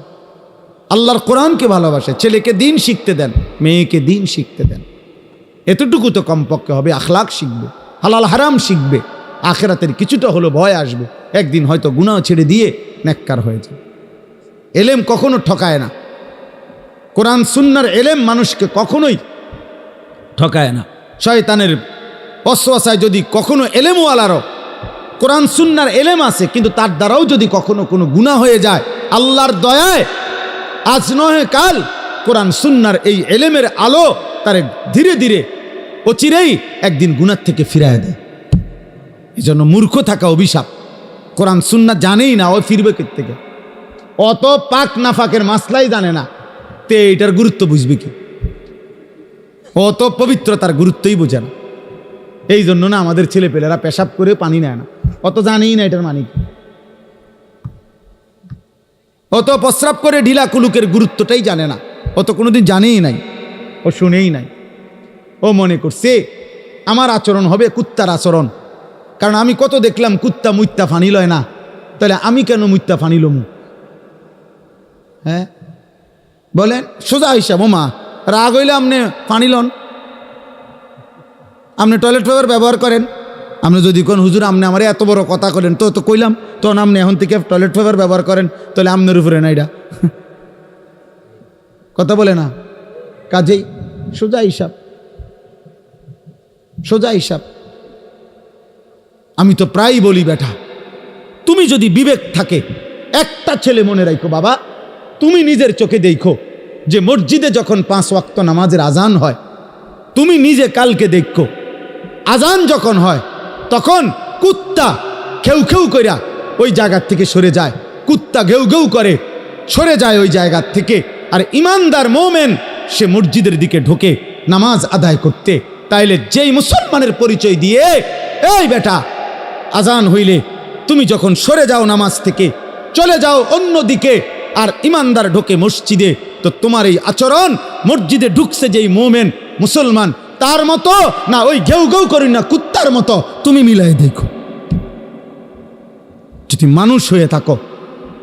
আল্লাহর কোরআনকে ভালোবাসেন। ছেলেকে দ্বীন শিখতে দেন, মেয়েকে দ্বীন শিখতে দেন। এতটুকু তো কমপক্ষে হবে। আখলাক শিখবে, হালাল হারাম শিখবে, আখিরাতের কিছুটা হলো ভয় আসবে। একদিন হয়তো গুনাহ ছেড়ে দিয়ে নেককার হয়ে যায়। এলেম কখনো ঠকায় না। কোরআন সুন্নাহর এলেম মানুষকে কখনোই ঠকায় না। শয়তানের ওয়াসওয়াসায় যদি কখনো এলেমওয়ালারও কোরআন সুন্নাহর এলেম আছে, কিন্তু তার দ্বারাও যদি কখনো কোনো গুনাহ হয়ে যায়, আল্লাহর দয়ায় আজ নয় কাল কোরআন সুন্নাহর এই এলেমের আলো তারে ধীরে ধীরে অচিরেই একদিন গুনাহ থেকে ফিরায় দেয়। এই জন্য মূর্খ থাকা অভিশাপ। কোরআন সুন্নাহ জানেই না, ও ফিরবে থেকে। অত পাক নাফাকের মাসলাই জানে না, তে এটার গুরুত্ব বুঝবে কি? অত পবিত্রতার গুরুত্বই বোঝে না। এই জন্য না আমাদের ছেলেপেলেরা পেশাব করে পানি নেয় না, অত জানেই না এটার মানে কি। অত প্রস্রাব করে ঢিলা কুলুকের গুরুত্বটাই জানে না, অত কোনোদিন জানেই নাই, ও শুনেই নাই। ও মনে করছে আমার আচরণ হবে কুত্তার আচরণ, কারণ আমি কত দেখলাম কুত্তা মুত্তা ফানি লয় না, তাহলে আমি কেন মুত্তা ফানি লমু? হ্যাঁ বলেন, সোজা হিসাব। ও মা, রাগ হইলে আপনি পানি লন, আপনি টয়লেট পেপার ব্যবহার করেন। আপনি যদি কোন হুজুর আপনি আমার এত বড় কথা করেন, তো কইলাম তখন আপনি এখন থেকে টয়লেট পেপার ব্যবহার করেন, তাহলে আপনার উপরে না এটা কথা বলে না। কাজেই সোজা হিসাব, সোজা হিসাব। আমি তো প্রায়ই বলি, বেটা তুমি যদি বিবেক থাকে, একটা ছেলে মনে রাখো বাবা, তুমি নিজের চোখে দেখো যে মসজিদে যখন 5 ওয়াক্ত নামাজের আজান হয়, তুমি নিজে কালকে দেখো আজান যখন হয় তখন কুত্তা খেউ খেউ কইরা ওই জায়গার থেকে সরে যায়, কুত্তা ঘেউ ঘেউ করে সরে যায় ওই জায়গার থেকে। আর ইমানদার মোমেন সে মসজিদের দিকে ঢোকে নামাজ আদায় করতে। তাইলে যেই মুসলমানের পরিচয় দিয়ে, এই বেটা আজান হইলে তুমি যখন সরে যাও নামাজ থেকে, চলে যাও অন্য দিকে, আর ইমানদার ঢোকে মসজিদে, তো তোমার এই আচরণ মসজিদে ঢুকছে যেই মোমেন মুসলমান তার মতো না ওই ঘেউ ঘেউ করি না কুত্তার মতো, তুমি মিলাই দেখো। যদি মানুষ হয়ে থাকো,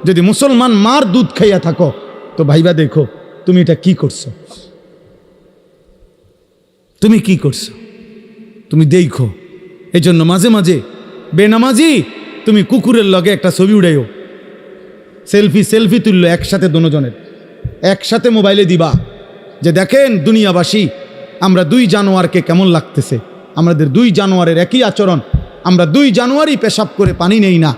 যদি মুসলমান মার দুধ খাইয়া থাকো, তো ভাইবা দেখো তুমি এটা কি করছো, তুমি কি করছো, তুমি দেখো। এই জন্য মাঝে মাঝে বেনামাজি তুমি কুকুরের লগে একটা ছবি উড়াইও, সেলফি সেলফি তুললো একসাথে, দুজনের একসাথে মোবাইলে দিবা যে দেখেন দুনিয়াবাসী, আমরা 2 জানুয়ারকে কেমন লাগতেছে, আমাদের 2 জানুয়ারের একই আচরণ, আমরা 2 জানুয়ারি পেশাব করে পানি নেই না,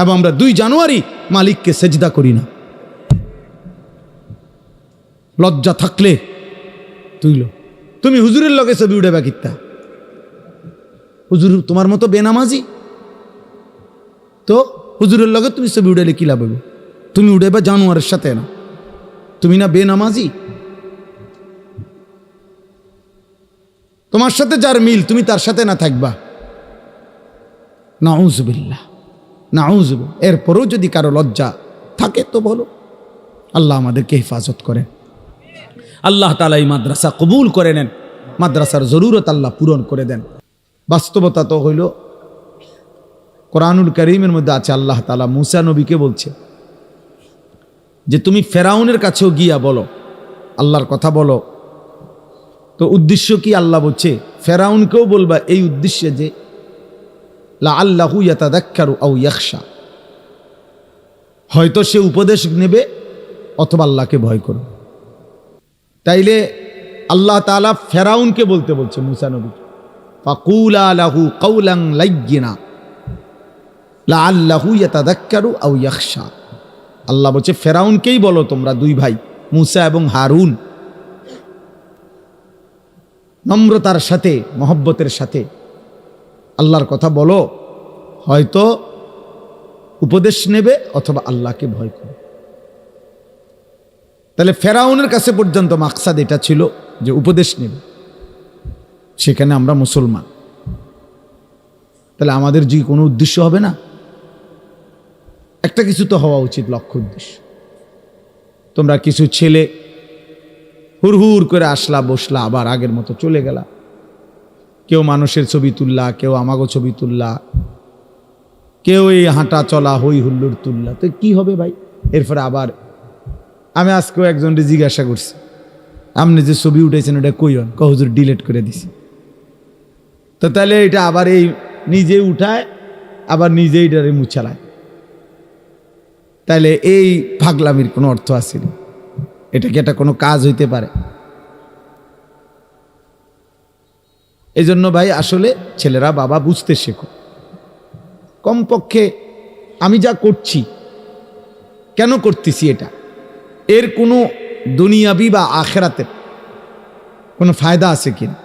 এবং আমরা 2 জানুয়ারি মালিককে সেজদা করি না। লজ্জা থাকলে তুইলো। তুমি হুজুরের লগে ছবি উঠে কিত্তা, হুজুর তোমার মতো বেনামাজি, তো হুজুরের লগে তুমি ছবি উঠাইলে কি লাভ হবে? তুমি উঠাইবা জানুয়ারের সাথে না, তুমি না বেনামাজি। তোমার সাথে যার মিল তুমি তার সাথে না থাকবা, নাউজুবিল্লাহ নাউজুবিল্লাহ। এরপরেও যদি কারো লজ্জা থাকে তো বলো। আল্লাহ আমাদেরকে হেফাজত করেন, আল্লাহ তাআলা এই মাদ্রাসা কবুল করে নেন, মাদ্রাসার জরুরত আল্লাহ পূরণ করে দেন। বাস্তবতা তো হইল কোরআনুল কারীমের মধ্যে আছে, আল্লাহ তাআলা মূসা নবীকে বলছে যে তুমি ফেরাউনের কাছেও গিয়া বলো, আল্লাহর কথা বলো। তো উদ্দেশ্য কি? আল্লাহ বলছে ফেরাউনকেও বলবা এই উদ্দেশ্যে যে লাআল্লাহু ইয়াতাযাক্কারু আও ইয়াখশা, হয়তো সে উপদেশ নেবে অথবা আল্লাহকে ভয় করবে। তাইলে আল্লাহ তাআলা ফেরাউনকে বলতে বলছে মূসা নবী, ফাকুলা লাহু কাওলান লায়্যিনা লাআল্লাহু ইয়াতাযাক্কারু আও ইয়াখশা। আল্লাহ বলছে ফেরাউনকেই বলো তোমরা 2 ভাই মূসা এবং হারুন, নম্রতার সাথে মহব্বতের সাথে আল্লাহর কথা বলো, হয়তো উপদেশ নেবে অথবা আল্লাহকে ভয় করবে। তাহলে ফেরাউনের কাছে পর্যন্ত মাকসাদ এটা ছিল যে উপদেশ নেবে, সেখানে আমরা মুসলমান। তাহলে আমাদের যে কোনো উদ্দেশ্য হবে না? একটা কিছু তো হওয়া উচিত, লক্ষ্য উদ্দেশ্য। তোমরা কিছু ছেলে হুড় করে আসলা, বসলা, আবার আগের মতো চলে গেলা। কেউ মানুষের ছবি তুললা, কেউ আমাগো ছবি তুললা, কেউ এই হাঁটা চলা হই হুল্লোড় তুললা। তো কি হবে ভাই? এরপরে আবার আমি আজকেও একজনকে জিজ্ঞাসা করছি, আপনি যে ছবি উঠেছেন ওটা কইন? হুজুর ডিলিট করে দিছি। তো তাহলে এটা আবার এই নিজে উঠায়, আবার নিজেই এটারে মুছালায়। তাহলে এই পাগলামির কোনো অর্থ আছে না? এটা কি এটা কোনো কাজ হইতে পারে? এই জন্য ভাই আসলে ছেলেরা বাবা বুঝতে শেখো। কমপক্ষে আমি যা করছি কেন করতেছি, এটা এর কোনো দুনিয়াবি বা আখেরাতের কোনো ফায়দা আছে কিনা,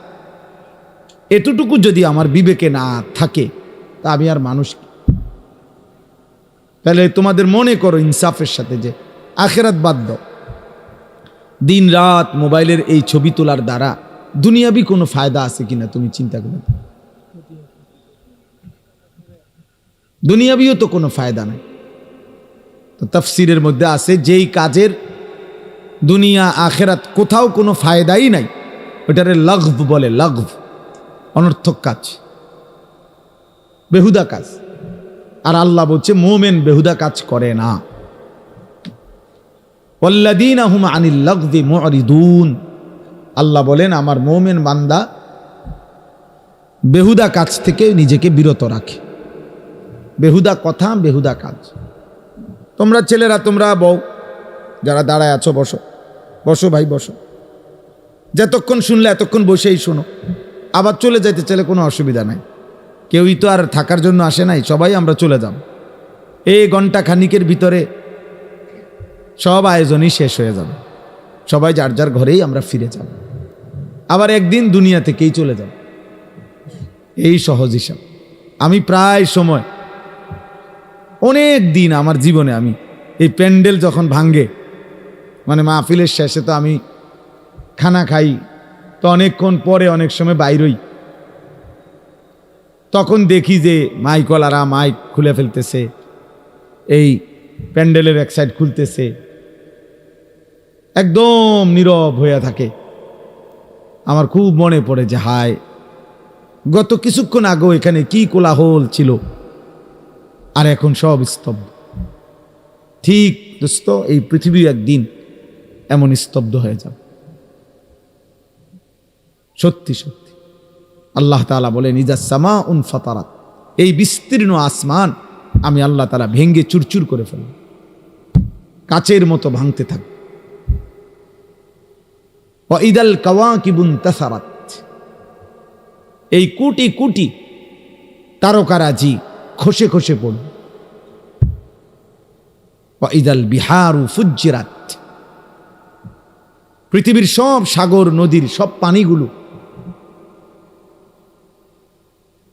এতটুকু যদি আমার বিবেকে না থাকে তা আমি আর মানুষ কি? তাহলে তোমাদের মনে করো ইনসাফের সাথে যে আখেরাত বাদ দাও, দিন রাত মোবাইলের এই ছবি তোলার দ্বারা দুনিয়াবি কোনো ফায়দা আছে কিনা তুমি চিন্তা করো। দুনিয়াবিও তো কোনো ফায়দা নাই। তো তাফসীরের মধ্যে আছে যেই কাজের দুনিয়া আখেরাত কোথাও কোনো ফায়দাই নাই, ওটারে লাগভ বলে। লাগভ অনর্থক কাজ, বেহুদা কাজ। আর আল্লাহ বলছে মুমিন বেহুদা কাজ করে না। ওয়াল্লাযীনা হুম আনিল লাগযি মুরিদুন, আল্লাহ বলেন আমার মুমিন বান্দা বেহুদা কাজ থেকে নিজেকে বিরত রাখে। বেহুদা কথা, বেহুদা কাজ। তোমরা ছেলেরা, তোমরা বউ যারা দাঁড়ায় আছো, বসো বসো ভাই বসো। যতক্ষণ শুনলে এতক্ষণ বসেই শোনো। আবার চলে যাইতে চাইলে কোনো অসুবিধা নাই, কেউই তো আর থাকার জন্য আসে নাই, সবাই আমরা চলে যাব। এই ঘন্টা খানিকের ভিতরে সব আয়োজনই শেষ হয়ে যাবে, সবাই যার যার ঘরেই আমরা ফিরে যাব। আবার একদিন দুনিয়া থেকেই চলে যাব, এই সহজ হিসাব। আমি প্রায় সময় অনেক দিন আমার জীবনে আমি এই প্যান্ডেল যখন ভাঙ্গে, মানে মাহফিলের শেষে তো আমি খানা খাই, তো অনেকক্ষণ পরে অনেক সময় বাইরই, তখন দেখি যে মাইকওয়ালারা মাইক খুলে ফেলতেছে, এই প্যান্ডেলের এক সাইড খুলতেছে, একদম নীরব হয়ে থাকে। আমার খুব মনে পড়ে যে হায়, গত কিছুক্ষণ আগেও এখানে কি কোলাহল ছিল, আর এখন সব স্তব্ধ। ঠিক দোস্ত, এই পৃথিবী একদিন এমন স্তব্ধ হয়ে যাবে। সত্যি সত্যি আল্লাহ তাআলা বলেন ইজা সামাউন ফাতারাত, এই বিস্তীর্ণ আসমান আমি আল্লাহ তাআলা ভেঙ্গে চুরচুর করে ফেলব, কাচের মতো ভাঙতে থাকবে। ওয়া ইদাল কাওয়াকিবুন তাসারাত, এই কোটি কোটি তারকারাজি খসে খসে পড়বে। ওয়া ইদাল বিহারু ফুজ্জিরাত, পৃথিবীর সব সাগর নদীর সব পানিগুলো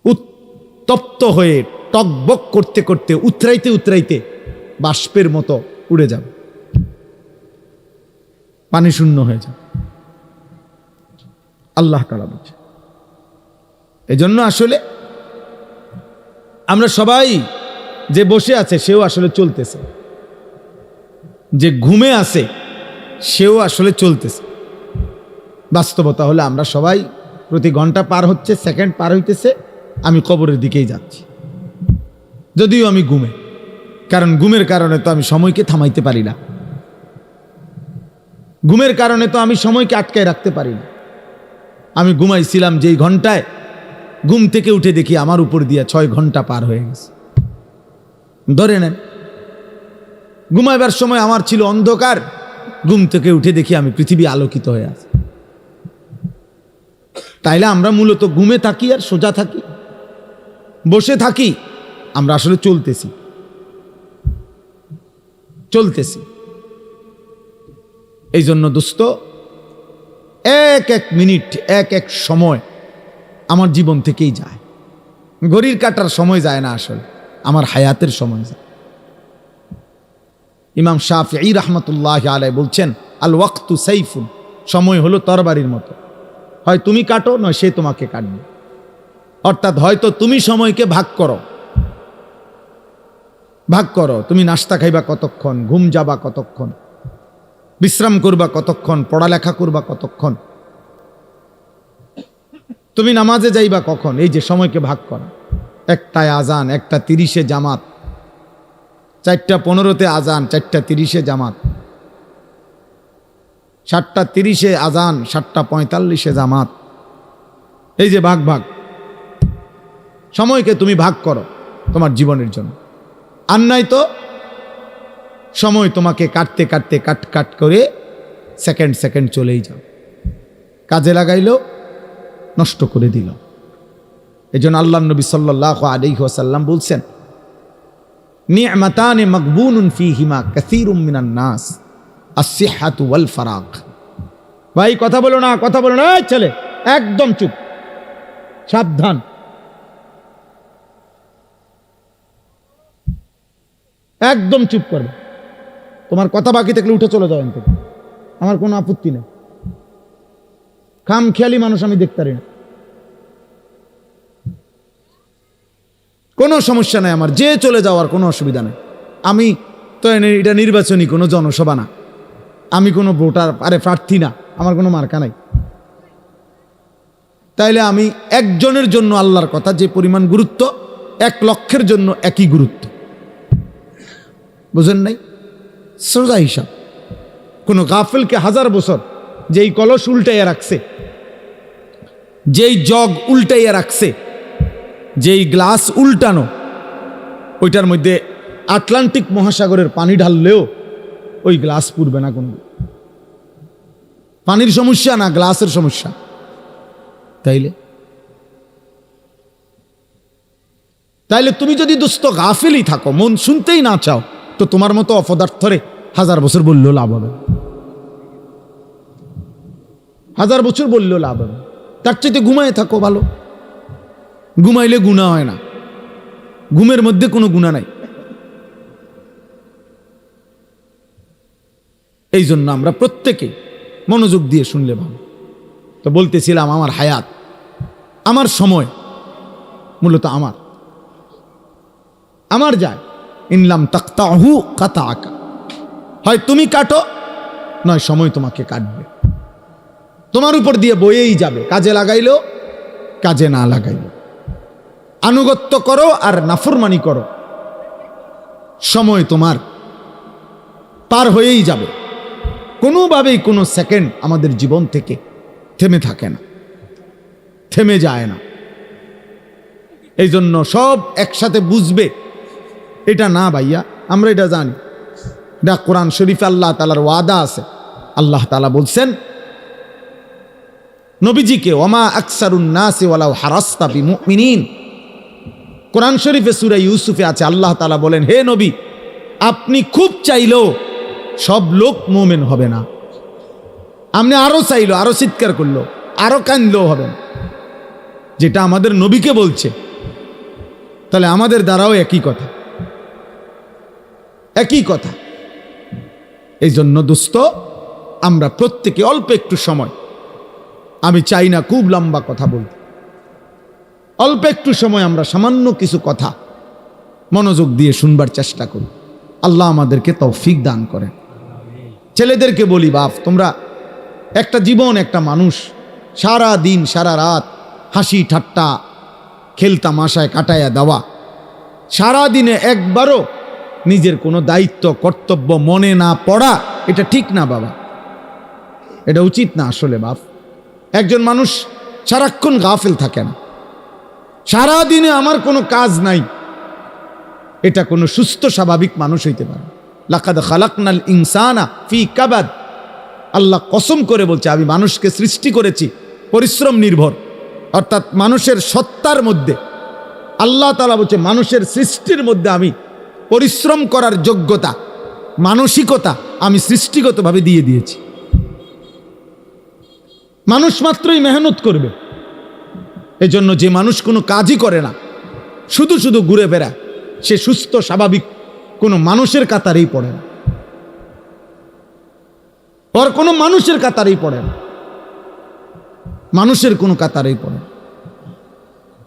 উত্তপ্ত হয়ে টকবক করতে করতে উতরাইতে উতরাইতে বাষ্পের মতো উড়ে যাবে, পানি শূন্য হয়ে যাবে। আল্লাহ তাআলা বলছে। এজন্য আসলে আমরা সবাই, যে বসে আছে সেও আসলে চলতেছে, যে ঘুমে আছে সেও আসলে চলতেছে। বাস্তবতা হলে আমরা সবাই প্রতি ঘন্টা পার হচ্ছে, সেকেন্ড পার হইতেছে, আমি কবরের দিকেই যাচ্ছি, যদিও আমি ঘুমে। কারণ ঘুমের কারণে তো আমি সময়কে থামাইতে পারি না, ঘুমের কারণে তো আমি সময়কে আটকায় রাখতে পারি না। আমি ঘুমাইছিলাম যেই ঘন্টায়, ঘুম থেকে উঠে দেখি আমার উপর দিয়ে 6 ঘন্টা পার হয়ে গেছে। ধরে নেন ঘুমাইবার সময় আমার ছিল অন্ধকার, ঘুম থেকে উঠে দেখি আমি পৃথিবী আলোকিত হয়ে আছে। তাইলে আমরা মূলত ঘুমে থাকি আর সোজা থাকি, বসে থাকি, আমরা আসলে চলতেছি চলতেছি। এই জন্য দোস্ত, এক এক মিনিট, এক এক সময় আমার জীবন থেকেই যায়। ঘড়ির কাটার সময় যায় না, আসলে আমার হায়াতের সময় যায়। ইমাম শাফিঈ রাহমাতুল্লাহি আলাইহি বলছেন আল ওয়াক্তু সাইফুন, সময় হলো তরবারির মতো, হয় তুমি কাটো নয় সে তোমাকে কাটবে। অর্থাৎ হয়তো তুমি সময়কে ভাগ করো, তুমি নাস্তা খাইবা কতক্ষণ, ঘুম যাবা কতক্ষণ, বিশ্রাম করবা কতক্ষণ, পড়ালেখা করবা কতক্ষণ, তুমি নামাজে যাইবা কখন, এই যে সময়কে ভাগ করা। 1টায় আজান, 1:30 জামাত, 4:15 আজান, 4:30 জামাত, 7:30 আজান, 7:45 জামাত। এই যে ভাগ সময়কে তুমি ভাগ করো তোমার জীবনের জন্য। আর নাই তো সময় তোমাকে কাটতে কাটতে কাট করে সেকেন্ড চলেই যাও, কাজে লাগাইলো নষ্ট করে দিল। এই জন্য আল্লাহ নবী সাল্লাল্লাহু আলাইহি ওয়াসাল্লাম বলছেন, নি'মাতানে মাগবুনুন ফীহিমা কাসীরুম মিনান নাস, আস-সিহহাতু ওয়াল ফারাগ। ভাই কথা বলো না, এই ছেলে একদম চুপ, সাবধান। একদম চুপ করবে, তোমার কথা বাকি থাকলে উঠে চলে যাও এখান থেকে, আমার কোনো আপত্তি নেই। খামখেয়ালি মানুষ আমি দেখতে পারি না, কোনো সমস্যা নাই আমার, যে চলে যাওয়ার কোনো অসুবিধা নেই। আমি তো এটা নির্বাচনী কোনো জনসভা না, আমি কোনো ভোটার প্রার্থী না, আমার কোনো মার্কা নাই। তাইলে আমি একজনের জন্য আল্লাহর কথা যে পরিমাণ গুরুত্ব, 1 লক্ষের জন্য একই গুরুত্ব, বুঝেন নাই? সোজা হিসাব। কোনো গাফেলকে 1000 বছর যেই কলস উল্টাইয়া রাখছে, যেই জগ উল্টাইয়া রাখছে, যেই গ্লাস উল্টানো, ওইটার মধ্যে আটলান্টিক মহাসাগরের পানি ঢাললেও ওই গ্লাস পুড়বে না। কোন পানির সমস্যা না, গ্লাসের সমস্যা। তাইলে তুমি যদি দুস্থ গাফিলই থাকো, মন শুনতেই না চাও, তো তোমার মতো অপদার্থরে 1000 বছর বললেও লাভ হবে, 1000 বছর বললেও লাভ হবে। তার চাইতে ঘুমায় থাকো ভালো, ঘুমাইলে গুনাহ হয় না, ঘুমের মধ্যে কোনো গুনাহ নাই। এই জন্য আমরা প্রত্যেকে মনোযোগ দিয়ে শুনলে ভালো। তো বলতেছিলাম, আমার হায়াত, আমার সময় মূলত আমার যায়। ইনলাম তাকতাহু কাতাআকা, হয় তুমি কাটো, নয় সময় তোমাকে কাটবে, তোমার উপর দিয়ে বয়েই যাবে। কাজে লাগাইলো, কাজে না লাগাইলো, আনুগত্য করো আর নাফরমানি করো, সময় তোমার পার হয়েই যাবে। কোনোভাবেই কোনো সেকেন্ড আমাদের জীবন থেকে থেমে থাকে না, থেমে যায় না। এই জন্য সব একসাথে বুঝবে এটা না ভাইয়া, আমরা এটা জানি, এটা কোরআন শরীফে আল্লাহ তাআলার ওয়াদা আছে। আল্লাহ তাআলা বলছেন নবীজিকে, ওমা আকসারুন নাসি ওয়ালাউ হারাসতা বিমুমিনিন। কোরআন শরীফে সূরা ইউসুফে আছে, আল্লাহ তাআলা বলেন, হে নবী, আপনি খুব চাইলেও সব লোক মুমিন হবে না। আপনি আরো চাইলো, আরো চিৎকার করলো, আরো কাঁদলেও হবে না। যেটা আমাদের নবীকে বলছে, তাহলে আমাদের দ্বারাও একই কথা। এই জন্য দোস্ত, আমরা প্রত্যেকে অল্প একটু সময়, আমি চাই না খুব লম্বা কথা বলতে, অল্প একটু সময় আমরা সামান্য কিছু কথা মনোযোগ দিয়ে শুনবার চেষ্টা করি। আল্লাহ আমাদেরকে তৌফিক দান করেন। ছেলেদেরকে বলি, বাপ, তোমরা একটা জীবন, একটা মানুষ, সারা দিন সারা রাত হাসি ঠাট্টা খেলতামাশায় কাটাইয়া দেওয়া, সারা দিনে একবারও নিজের কোনো দায়িত্ব কর্তব্য মনে না পড়া, এটা ঠিক না বাবা, এটা উচিত না আসলে। বাপ, একজন মানুষ সারাক্ষণ গাফেল থাকে না, সারা দিনে আমার কোনো কাজ নাই, এটা কোনো সুস্থ স্বাভাবিক মানুষ হইতে পারে। লাকাদ খালাকনাল ইনসানা ফি কাবাদ, আল্লাহ কসম করে বলছে, আমি মানুষকে সৃষ্টি করেছি পরিশ্রম নির্ভর, অর্থাৎ মানুষের সত্তার মধ্যে আল্লাহ তাআলা বলছে, মানুষের সৃষ্টির মধ্যে আমি পরিশ্রম করার যোগ্যতা, মানসিকতা আমি সৃষ্টিগতভাবে দিয়ে দিয়েছি। মানুষ মাত্রই মেহনত করবে। এজন্য যে মানুষ কোনো কাজই করে না, শুধু শুধু ঘুরে বেড়ায়, সে সুস্থ স্বাভাবিক কোনো মানুষের কাতারেই পড়ে না, ওর কোনো মানুষের কাতারেই পড়ে না, মানুষের কোনো কাতারেই পড়ে না।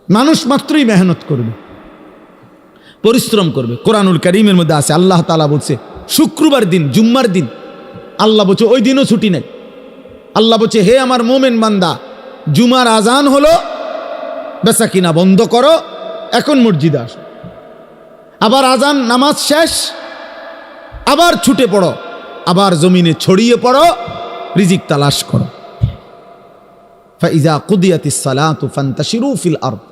মানুষ মাত্রই মেহনত করবে, পরিশ্রম করবে। কোরআনুল কারীমের মধ্যে আছে, আল্লাহ তাআলা বলছে শুক্রবার দিন, জুম্মার দিন, আল্লাহ বলছে ওই দিনও ছুটি নেই। আল্লাহ বলছে হে আমার মোমেন বান্দা, জুমার আজান হলো, বেচা কিনা বন্ধ করো, এখন মসজিদে আসো। আবার আজান, নামাজ শেষ, আবার ছুটে পড়ো, আবার জমিনে ছড়িয়ে পড়ো, রিজিক তালাশ করো। ফাইজা কুদিয়াতিস সালাতু ফান্তাশিরু ফিল আরদ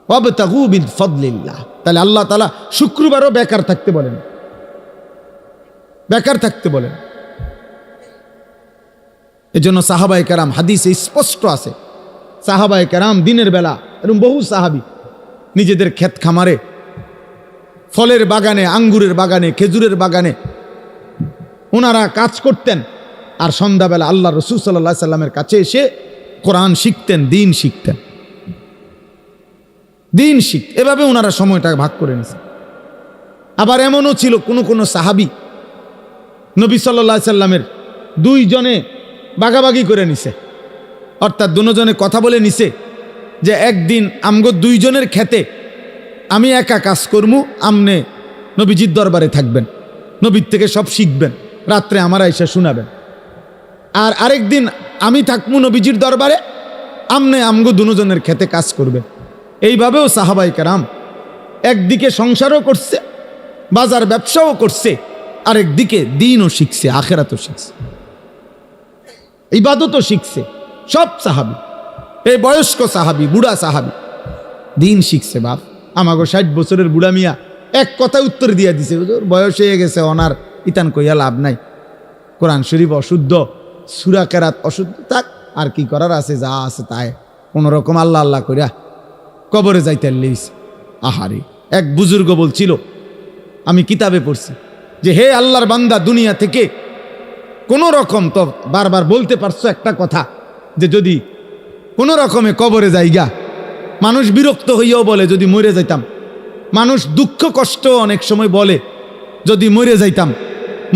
ওয়াবতাগু মিন ফাদলিল্লাহ। তাহলে আল্লাহ তাআলা শুক্রবারও বেকার থাকতে বলেন, বেকার থাকতে বলেন। এজন্য সাহাবায়ে কেরাম, হাদিসে স্পষ্ট আছে, সাহাবায়ে কেরাম দিনের বেলা, এরকম বহু সাহাবী নিজেদের ক্ষেত খামারে, ফলের বাগানে, আঙ্গুরের বাগানে, খেজুরের বাগানে ওনারা কাজ করতেন, আর সন্ধ্যাবেলা আল্লাহ রাসূল সাল্লাল্লাহু আলাইহি সাল্লামের কাছে এসে কোরআন শিখতেন, দ্বীন শিখতেন, দ্বীন শিখ। এভাবে ওনারা সময়টা ভাগ করে নিয়েছে। আবার এমনও ছিল কোন সাহাবী নবী সাল্লাল্লাহু আলাইহি সাল্লামের দুইজনে ভাগাভাগি করে নিছে, অর্থাৎ দুজনে কথা বলে নিছে যে একদিন আমগো দুইজনের খেতে আমি একা কাজ করবো, আমনে নবীজির দরবারে থাকবেন, নবীর থেকে সব শিখবেন, রাত্রে আমার আইসা শোনাবেন। আর আরেকদিন আমি থাকবো নবীজির দরবারে, আমনে আমগো দুজনের খেতে কাজ করবেন। এইভাবেও সাহাবায়ে কেরাম একদিকে সংসারও করছে, বাজার ব্যবসাও করছে, আরেকদিকে দ্বীনও শিখছে, আখিরাতও শিখছে, ইবাদতও শিখছে। সব সাহাবী, এই বয়স্ক সাহাবী, বুড়া সাহাবী দ্বীন শিখছে। বাপ আমাগো 60 বছরের বুড়া মিয়া এক কথায় উত্তর দিয়ে দিছে, হুজুর বয়স হয়ে গেছে, অনার ইতান কইয়া লাভ নাই, কোরআন শরীফ অশুদ্ধ, সূরা কেরাত অশুদ্ধ, থাক আর কি করার আছে, যা আছে তাই কোনোরকম আল্লাহ আল্লাহ কইরা কবরে যাইতে লিস। আহারে, এক বুজুর্গ বলছিল, আমি কিতাবে পড়ছি যে হে আল্লাহর বান্দা, দুনিয়া থেকে কোনো রকম, তো বারবার বলতে পারছো একটা কথা যে যদি কোনো রকমে কবরে যাইগা, মানুষ বিরক্ত হইয়াও বলে যদি মরে যাইতাম, মানুষ দুঃখ কষ্ট অনেক সময় বলে যদি মরে যাইতাম,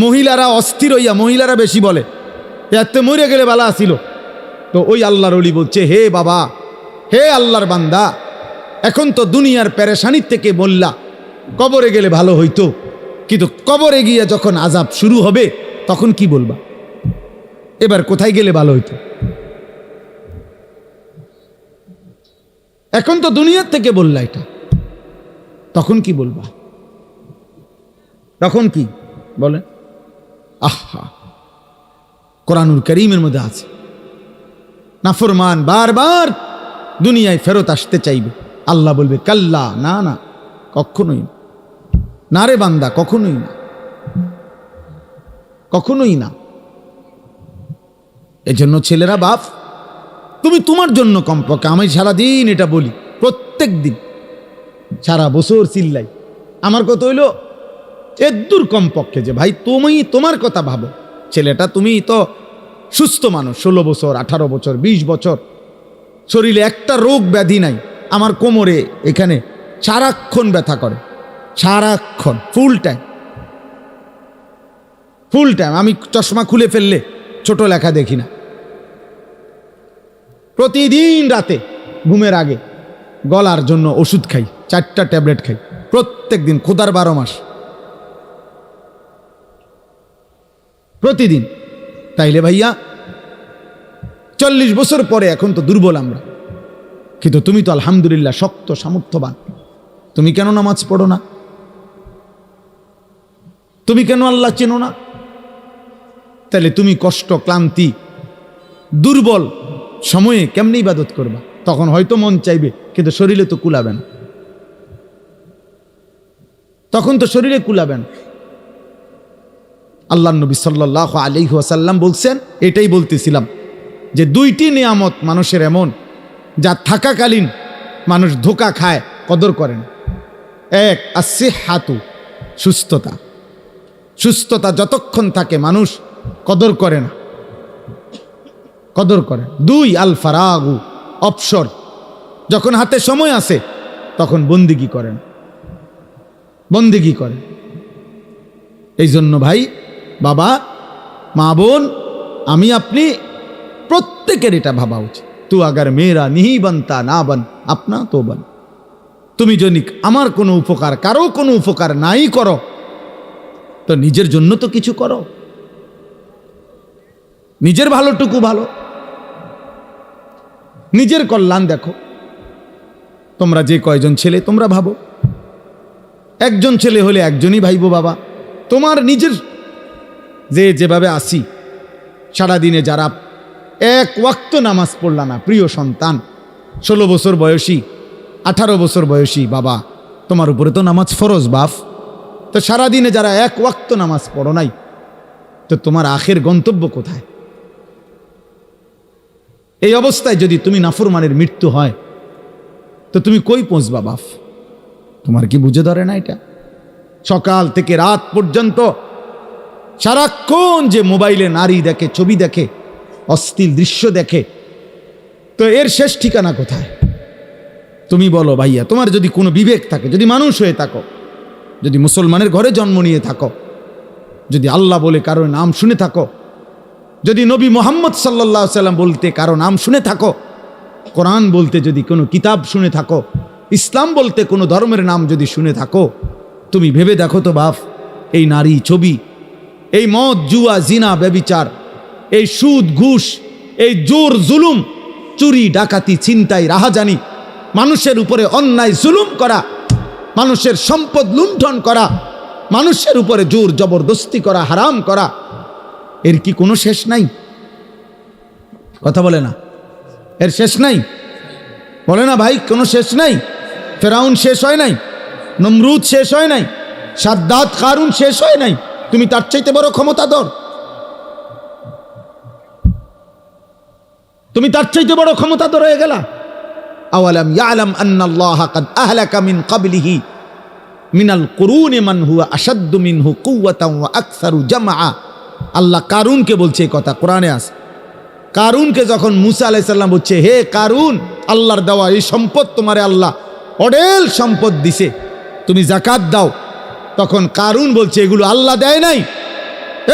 মহিলারা অস্থির হইয়া, মহিলারা বেশি বলে এতে মরে গেলে ভালো আসিল। তো ওই আল্লাহর ওলি বলছে হে বাবা, হে আল্লাহর বান্দা, এখন তো দুনিয়ার পেরেশানির থেকে বললা কবরে গেলে ভালো হইতো, কিন্তু কবরে গিয়ে যখন আযাব শুরু হবে তখন কি বলবা? এবার কোথায় গেলে ভালো হইতো? এখন তো দুনিয়ার থেকে বললা এটা, তখন কি বলবা? তখন কি বলেন? আহা, কোরআনুল কারীমের মধ্যে আছে নাফরমান বারবার দুনিয়ায় ফেরত আসতে চাইবে, আল্লাহ বলবে কাল্লা, না না, কখনোই না রে বান্দা, কখনোই না, কখনোই না। এজন্য ছেলেরা, বাপ তুমি তোমার জন্য কমপক্ষে, আমি সারাদিন এটা বলি, প্রত্যেক দিন সারা বছর চিল্লাই, আমার কথা হইল এদূর কমপক্ষে যে ভাই তুমি তোমার কথা ভাবো। ছেলেটা তুমি তো সুস্থ মানুষ, 16 বছর, 18 বছর, 20 বছর, শরীরে একটা রোগ ব্যাধি নাই। আমার কোমরে এখানে সারাক্ষণ ব্যথা করে, সারাক্ষণ, ফুল টাইম, ফুল টাইম। আমি চশমা খুলে ফেললে ছোট লেখা দেখি না। প্রতিদিন রাতে ঘুমের আগে গলার জন্য ওষুধ খাই, 4টা ট্যাবলেট খাই প্রত্যেক দিন, খোদার 12 মাস প্রতিদিন। তাইলে ভাইয়া 40 বছর পরে এখন তো দুর্বল আমরা, কিন্তু তুমি তো আলহামদুলিল্লাহ শক্ত সামর্থ্যবান। তুমি কেন নামাজ পড়ো না? তুমি কেন আল্লাহ চেনো না? তাহলে তুমি কষ্ট, ক্লান্তি, দুর্বল সময়ে কেমনে ইবাদত করবা? তখন হয়তো মন চাইবে, কিন্তু শরীরে তো কুলাবে না, তখন তো শরীরে কুলাবে না। আল্লাহর নবী সাল্লাল্লাহু আলাইহি ওয়াসাল্লাম বলছেন, এটাই বলতেছিলাম যে 2টি নিয়ামত মানুষের এমন, যা থাকাকালীন মানুষ ধোঁকা খায়, কদর করে না। এক, আসিহাতু, সুস্থতা। সুস্থতা যতক্ষণ থাকে মানুষ কদর করে না, কদর করে। 2, আল ফারাগু, অবসর। যখন হাতে সময় আছে তখন বন্দিগি করেন, বন্দিগি করেন। এই জন্য ভাই, বাবা, মা, বোন, আমি আপনি প্রত্যেকের এটা ভাবা উচিত। তু আগার মেরা নিহি বানতা না বান আপনা তো বান। তুমি যদি আমার কোনো উপকার, কারো কোনো উপকার নাই করো, তো নিজের জন্য তো কিছু করো, নিজের ভালোটুকু ভালো, নিজের কল্যাণ দেখো। তোমরা যে কয়জন ছেলে তোমরা ভাবো, একজন ছেলে হলে একজনই ভাইবো বাবা। তোমার নিজের যেভাবে আসি, সারাদিনে যারা এক ওয়াক্ত নামাজ পড়লা না, প্রিয় সন্তান, 16 বছর বয়সী, 18 বছর বয়সী বাবা, তোমার উপরে তো নামাজ ফরজ বাপ। তো সারাদিনে যারা এক ওয়াক্ত নামাজ পড়ো নাই, তো তোমার আখের গন্তব্য কোথায়? এই অবস্থায় যদি তুমি নাফরমানের মৃত্যু হয়, তো তুমি কই পৌঁছবা বাপ? তোমার কি বুঝে ধরে না এটা? সকাল থেকে রাত পর্যন্ত সারাক্ষণ যে মোবাইলে নারী দেখে, ছবি দেখে, অশ্লীল দৃশ্য দেখে, তো এর শেষ ঠিকানা কোথায়? তুমি বলো ভাইয়া, তোমার যদি কোনো বিবেক থাকে, যদি মানুষ হয়ে থাকো, যদি মুসলমানের ঘরে জন্ম নিয়ে থাকো, যদি আল্লাহ বলে কারো নাম শুনে থাকো, যদি নবী মুহাম্মদ সাল্লাল্লাহু আলাইহি সাল্লাম বলতে কারো নাম শুনে থাকো, কোরআন বলতে যদি কোনো কিতাব শুনে থাকো, ইসলাম বলতে কোনো ধর্মের নাম যদি শুনে থাকো, তুমি ভেবে দেখো তো বাপ, এই নারী, ছবি, এই মদ, জুয়া, জিনা, ব্যভিচার, এই সুদ, ঘুষ, এই জোর জুলুম, চুরি, ডাকাতি, ছিনতাই, রাহাজানি, মানুষের উপরে অন্যায় জুলুম করা, মানুষের সম্পদ লুণ্ঠন করা, মানুষের উপরে জোর জবরদস্তি করা, হারাম করা, এর কি কোনো শেষ নাই? কথা বলে না, এর শেষ নাই? বলে না ভাই, কোনো শেষ নাই? ফেরাউন শেষ হয় নাই, নমরুদ শেষ হয় নাই, সাদ্দাত, কারুন শেষ হয় নাই? তুমি তার চাইতে বড় ক্ষমতাধর? তুমি তার চাইতে বড় ক্ষমতাধর হয়ে গেলা? আওয়ালাম ইয়ালাম আন্নাল্লাহা কাদ আহলাকা মিন ক্বাবলিহি মিনাল কুরুনি মান হুয়া আশাদ্দু মিনহু কুওয়াতান ওয়া আকসারু জামআ। আল্লাহ কারুনকে বলছে এই কথা, কোরআনে আছে। কারুনকে যখন মুসা আলাইহিস সালাম বলছে, হে কারুন, আল্লাহর দেওয়া এই সম্পদ তোমারে আল্লাহ অঢেল সম্পদ দিছে, তুমি যাকাত দাও, তখন কারুন বলছে এগুলো আল্লাহ দেয় নাই,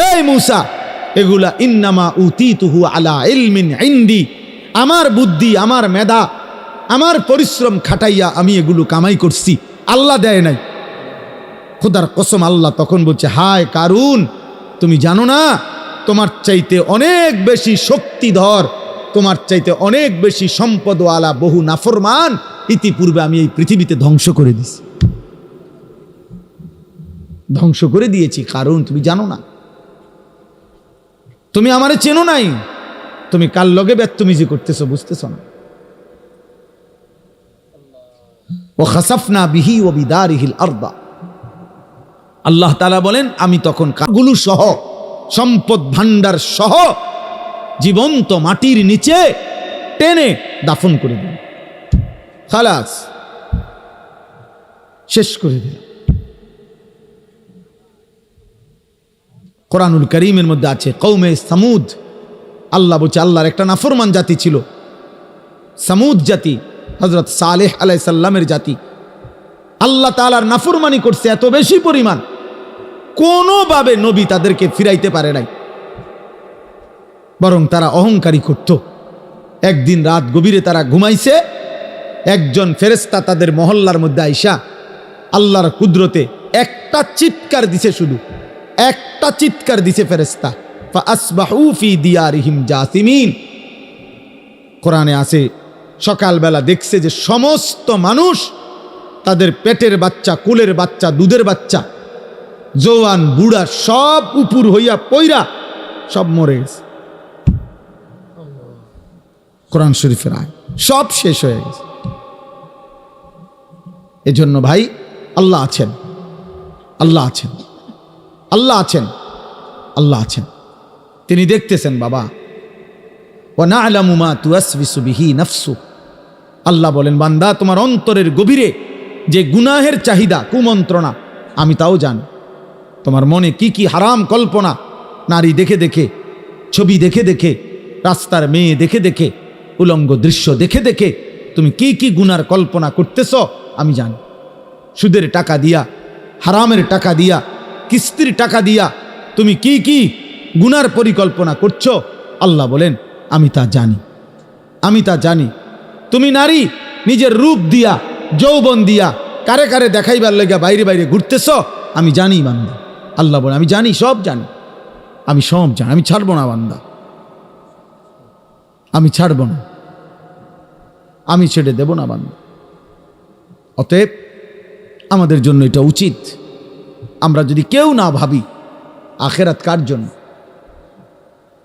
এই মুসা, এগুলা ইন্নামা উতিতুহু আলা ইলমিন ইনদি, আমার বুদ্ধি, আমার মেধা, আমার পরিশ্রম খাটাইয়া আমি এগুলো কামাই করছি, আল্লাহ দেয় নাই। খোদার কসম, আল্লাহ তখন বলছে, হায় কারুন, তুমি জানো না তোমার চাইতে অনেক বেশি শক্তিধর, তোমার চাইতে অনেক বেশি সম্পদওয়ালা বহু নাফরমান ইতিপূর্বে আমি এই পৃথিবীতে ধ্বংস করে দিছি, ধ্বংস করে দিয়েছি। কারণ তুমি জানো না, তুমি আমারে চেনো নাই, তুমি কার লগে বেত্তমিজি করতেছো বুঝতেছো না। ও খাসাফনা বিহি ও বিদারিহিল আরদা, আল্লাহ তাআলা বলেন আমি তখন কাগুলো সহ, সম্পদ ভান্ডার সহ জীবন্ত মাটির নিচে টেনে দাফন করে দিল, খালাস, শেষ করে দিল। কোরআনুল কারীমের মধ্যে আছে কওমে সামুদ, আল্লাহ বলছে আল্লাহর একটা নাফরমান জাতি ছিল, সামুদ জাতি, হযরত সালেহ আলাইহিস সালামের জাতি। আল্লাহ তাআলার নাফরমানি করছে এত বেশি পরিমাণ, কোনোভাবে নবী তাদেরকে ফিরাইতে পারে নাই, বরং তারা অহংকারী করত। একদিন রাত গভীরে তারা ঘুমাইছে, একজন ফেরেশতা তাদের মহল্লার মধ্যে আইসা আল্লাহর কুদরতে একটা চিৎকার দিছে, শুধু একটা চিৎকার দিছে ফেরেশতা, ফাআসবাহু ফি দিয়ারিহিম জাসিমিন। কোরআনে আছে সকালবেলা দেখছে যে সমস্ত মানুষ, তাদের পেটের বাচ্চা, কুলের বাচ্চা, দুধের বাচ্চা, জওয়ান বুড়া সব উপুর হইয়া পইরা সব মরে গেছে। কোরআন শরীফের আয়াত, সব শেষ হয়ে গেছে। এজন্য ভাই, আল্লাহ আছেন, আল্লাহ আছেন, আল্লাহ আছেন, আল্লাহ আছেন, তিনি দেখতেছেন বাবা। ওয়া না'লামু মা তুওয়াসবিসু বিহি নাফসু, আল্লাহ বলেন বান্দা তোমার অন্তরের গভীরে যে গুনাহের চাহিদা, কুমন্ত্রণা, আমি তাও জানি। তোমার মনে কি কি হারাম কল্পনা, নারী দেখে দেখে, ছবি দেখে দেখে, রাস্তার মেয়ে দেখে দেখে, উলঙ্গ দৃশ্য দেখে দেখে তুমি কি কি গুনার কল্পনা করতেছ আমি জানি। সুদের টাকা দিয়া, হারামের টাকা দিয়া, কিস্তির টাকা দিয়া তুমি কি কি গুনার পরিকল্পনা করছো, আল্লাহ বলেন আমি তা জানি। আমি তা জানি। তুমি নারী নিজের রূপ দিয়া যৌবন দিয়া কারে কারে দেখাইবার লেগে বাইরে বাইরে ঘুরতেছ, আমি জানি বান্দা। আল্লাহ বলে আমি জানি, সব জানি, আমি সব জানি, আমি ছাড়বো না বান্দা, আমি ছাড়বো না, আমি ছেড়ে দেব না বান্দা। অতএব আমাদের জন্য এটা উচিত, আমরা যদি কেউ না ভাবি আখেরাত কার জন্য,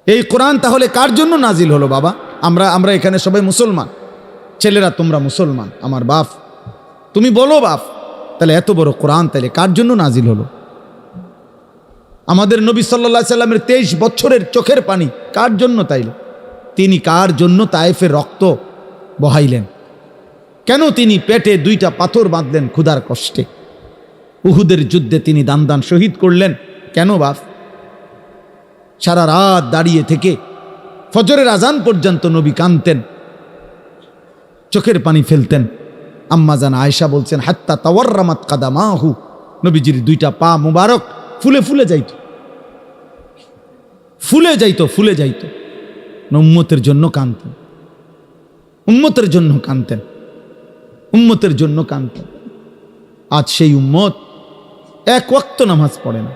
এই কোরআন তাহলে কার জন্য নাজিল হলো বাবা? আমরা এখানে সবাই মুসলমান, ছেলেরা তোমরা মুসলমান, আমার বাপ, তুমি বলো বাপ, তাহলে এত বড় কোরআন তাহলে কার জন্য নাজিল হলো? আমাদের নবী সাল্লাল্লাহু আলাইহি সাল্লামের 23 বছরের চোখের পানি কার জন্য তাইলে? তিনি কার জন্য তায়েফের রক্ত বহাইলেন? কেন তিনি পেটে 2টা পাথর বাঁধলেন ক্ষুধার কষ্টে? উহুদের যুদ্ধে তিনি দান দান শহীদ করলেন কেন বাপ? সারা রাত দাঁড়িয়ে থেকে ফজরের আজান পর্যন্ত নবী কাঁদতেন, চোখের পানি ফেলতেন। আম্মা জান আয়েশা বলছেন হাত্তা তাওয়াররামাত কাদামাহু, নবীজির 2টা পা মুবারক ফুলে ফুলে যাইত, ফুলে যাইত, ফুলে যাইত। উম্মতের জন্য কাঁদতেন, উম্মতের জন্য কাঁদতেন, উম্মতের জন্য কাঁদতেন। আজ সেই উম্মত এক ওয়াক্ত নামাজ পড়ে না।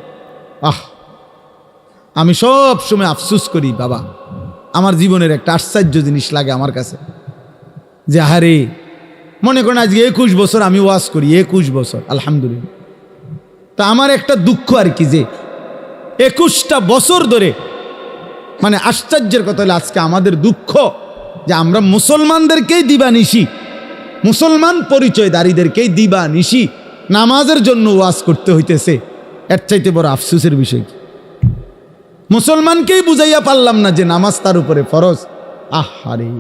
আমি সব সময় আফসোস করি বাবা, আমার জীবনের একটা আশ্চর্য জিনিস লাগে আমার কাছে, যে আহারে মনে করেন আজকে 21 বছর আমি ওয়াজ করি, 21 বছর আলহামদুলিল্লাহ। তা আমার একটা দুঃখ আর কি, যে 21টা বছর ধরে, মানে আশ্চর্যের কথা হলো আজকে আমাদের দুঃখ যে আমরা মুসলমানদেরকেই দিবানিশি, মুসলমান পরিচয়দারীদেরকেই দিবানিশি নামাজের জন্য ওয়াজ করতে হইতেছে। এর চাইতে বড় আফসোসের বিষয় কি? মুসলমানকেই বুঝাইয়া পারলাম না যে নামাজ তার উপরে ফরজ। আহারে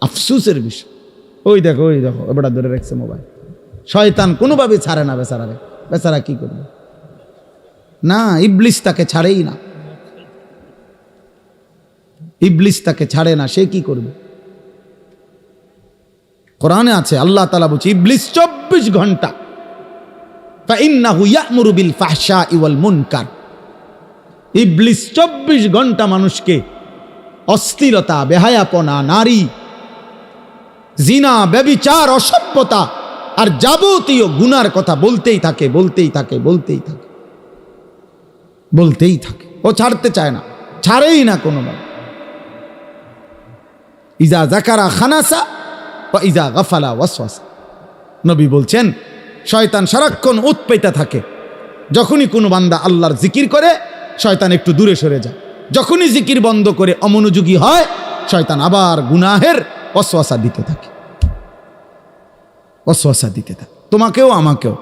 আফসোসের বিষয়। ওই দেখো এবার ধরে রাখছে মোবাইল, শয়তান কোনোভাবে ছাড়ে না বেচারারে। বেচারা কি করবে? না, ইবলিস তাকে ছাড়েই না, ইবলিস তাকে ছাড়ে না, সে কি করবে? কোরআনে আছে, আল্লাহ তাআলা বলছে ইবলিস 24 ঘন্টা ফাইন্নাহু ইয়া'মুরু বিল ফাহশাই ওয়াল মুনকার। ইবলিস 24 ঘন্টা মানুষকে অশ্লীলতা, বেহায়াপনা, নারী, জিনা, ব্যভিচার, অসভ্যতা আর যাবতীয় গুনার কথা বলতেই থাকে, বলতেই থাকে, বলতেই থাকে, বলতেই থাকে। ও ছাড়তে চায় না, ছাড়েই না কোনোভাবে। ইজা যাকারা খানাসা ওয়া ইজা গাফালা ওয়াসওয়াসা। নবী বলছেন শয়তান সারাক্ষণ উৎপেতে থাকে। যখনই কোনো বান্দা আল্লাহর জিকির করে শয়তান একটু দূরে সরে যায়, যখনই জিকির বন্ধ করে অমনোযোগী হয় শয়তান আবার গুনাহের ওয়াসওয়াসা দিতে থাকে, ওয়াসওয়াসা দিতে থাকে। তোমাকেও, আমাকেও,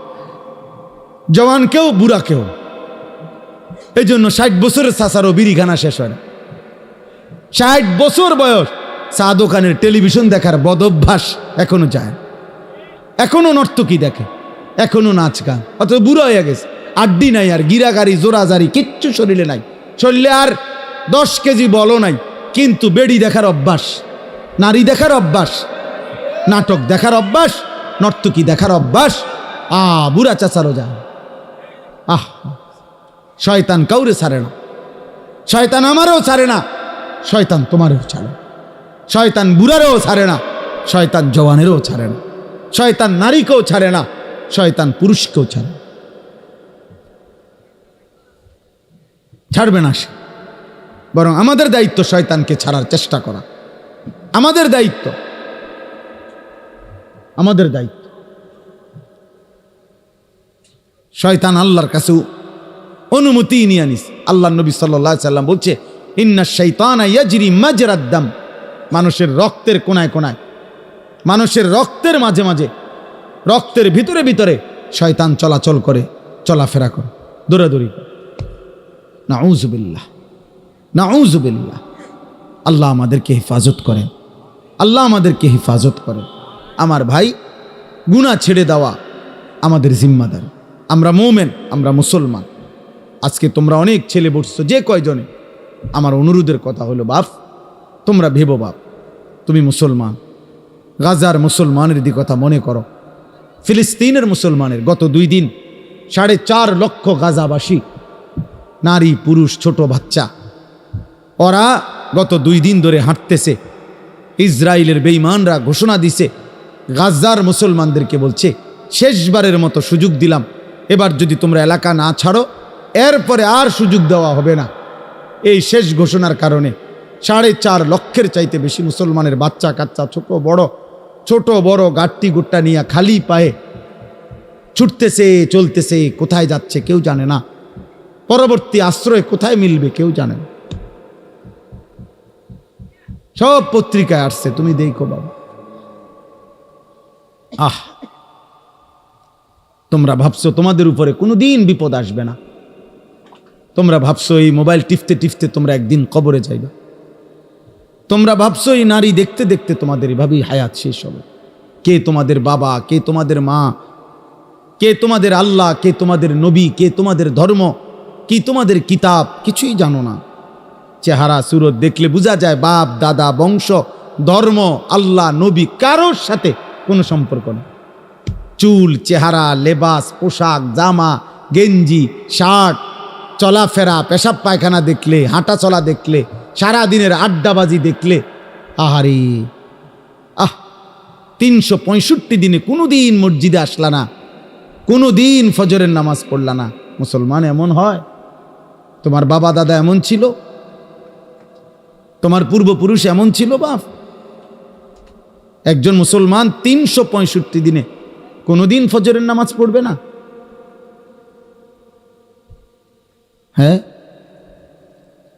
জওয়ানকেও, বুড়াকেও। এই জন্য 60 বছরের চাচারও বিড়িখানা শেষ হয় না। 60 বছর বয়স, চা দোকানের টেলিভিশন দেখার বদভ্যাস এখনো যায়, এখনো নর্তকী দেখে, এখনো নাচ গান, অথচ বুড়া হয়ে গেছে, আড্ডি নাই আর, গিরাগাড়ি জোরাজারি কিচ্ছু শরীরে নাই, শরীরে আর 10 কেজি বলও নাই, কিন্তু বেড়ি দেখার অভ্যাস, নারী দেখার অভ্যাস, নাটক দেখার অভ্যাস, নর্তকী দেখার অভ্যাস। বুড়া চাচারও যায়। শয়তান কাউরে ছাড়ে না, শয়তান আমারও ছাড়ে না, শয়তান তোমারও ছাড়ে, শয়তান বুড়ারও ছাড়ে না, শয়তান জওয়ানেরও ছাড়ে না, শয়তান নারীকেও ছাড়ে না, শয়তান পুরুষকেও ছাড়ে, ছাড়বে না সে। বরং আমাদের দায়িত্ব শয়তানকে ছাড়ার চেষ্টা করা, আমাদের দায়িত্ব, আমাদের দায়িত্ব। শয়তান আল্লাহর কাছে অনুমতি নিয়ে আনিস। আল্লাহ নবী সাল্লাল্লাহু আলাইহি সাল্লাম বলছে ইন্না শাইতানা ইয়াজরি মাজরাদ দাম। মানুষের রক্তের কোনায় কোনায়, মানুষের রক্তের মাঝে মাঝে, রক্তের ভিতরে ভিতরে শয়তান চলাচল করে, চলাফেরা করে, দৌড়াদৌড়ি করে। নাউযুবিল্লাহ, নাউযুবিল্লাহ। আল্লাহ আমাদেরকে হেফাজত করেন, আল্লাহ আমাদেরকে হেফাজত করেন। আমার ভাই, গুনাহ ছেড়ে দেওয়া আমাদের জিম্মাদারি। আমরা মুমিন, আমরা মুসলমান। আজকে তোমরা অনেক ছেলে বসছো, যে কয়জনে, আমার অনুরোধের কথা হলো বাপ, তোমরা ভেবো বাপ, তুমি মুসলমান, গাজার মুসলমানের দিকে কথা মনে করো, ফিলিস্তিনের মুসলমানের। গত 2 দিন 4.5 লক্ষ গাজাবাসী, নারী পুরুষ ছোট বাচ্চা, ওরা গত 2 দিন ধরে হাঁটতেছে ইসরায়েলের বেঈমানরা ঘোষণা দিছে, গাজার মুসলমানদেরকে বলছে শেষবারের মতো সুযোগ দিলাম, এবার যদি তোমরা এলাকা না ছাড়ো এরপরে আর সুযোগ দেওয়া হবে না। এই শেষ ঘোষণার কারণে 4.5 লক্ষের চাইতে বেশি মুসলমানের বাচ্চা কাচ্চা ছোট বড় গাট্টি গুট্টা নিয়ে খালি পায়ে ছুটতেছে, চলতেছে, কোথায় যাচ্ছে কেউ জানে না, পরবর্তী আশ্রয় কোথায় মিলবে কেউ জানে না। সব পত্রিকায় আসছে, তুমি দেখো বাবা। তোমরা ভাবছো তোমাদের উপরে কোনোদিন বিপদ আসবে না, তোমরা ভাবছো এই মোবাইল টিপতে টিপতে তোমরা একদিন কবরে যাইবে, তোমরা ভাবছো এই নারী দেখতে দেখতে তোমাদের এভাবেই হায়াত শেষ হবে। কে তোমাদের বাবা, কে তোমাদের মা, কে তোমাদের আল্লাহ, কে তোমাদের নবী, কে তোমাদের ধর্ম, কি তোমাদের কিতাব, কিছুই জানো না। চেহারা সুরত দেখলে বোঝা যায় বাপ দাদা বংশ ধর্ম আল্লাহ নবী কারোর সাথে কোনো সম্পর্ক নেই। চুল, চেহারা, লেবাস, পোশাক, জামা, গেঞ্জি, শার্ট, চলাফেরা, পেশাব পায়খানা দেখলে, হাঁটা চলা দেখলে, সারাদিনের আড্ডাবাজি দেখলে, আহারে 365 দিনে কোনোদিন মসজিদে আসলা না, কোনোদিন ফজরের নামাজ পড়লা না। মুসলমান এমন হয়? তোমার বাবা দাদা এমন ছিল? তোমার পূর্বপুরুষ এমন ছিল? বাপ, একজন মুসলমান 365 দিনে কোনোদিন ফজরের নামাজ পড়বে না? হ্যাঁ,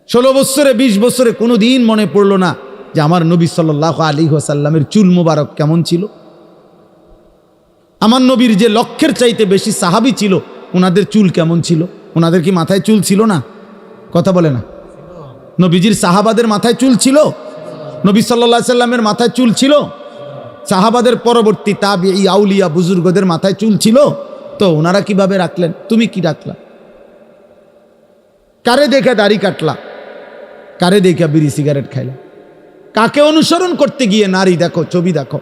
16 বছরে 20 বছরে কোনোদিন মনে পড়লো না যে আমার নবী সাল্লাল্লাহু আলাইহি ওয়াসাল্লামের চুল মোবারক কেমন ছিল? আমার নবীর যে লক্ষের চাইতে বেশি সাহাবী ছিল ওনাদের চুল কেমন ছিল? ওনাদের কি মাথায় চুল ছিল না? কথা বলে না। নবীজির সাহাবাদের মাথায় চুল ছিল? নবী সাল্লাল্লাহু আলাইহি সাল্লামের মাথায় চুল ছিল? সাহাবাদের পরবর্তী তাবিঈ আউলিয়া বুজুর্গদের মাথায় চুল ছিল? তো ওনারা কিভাবে রাখলেন? তুমি কি রাখলা? কারে দেখে দাড়ি কাটলা? কারে দেখে বিড়ি সিগারেট খাইলা? কাকে অনুসরণ করতে গিয়ে নারী দেখো, ছবি দেখো?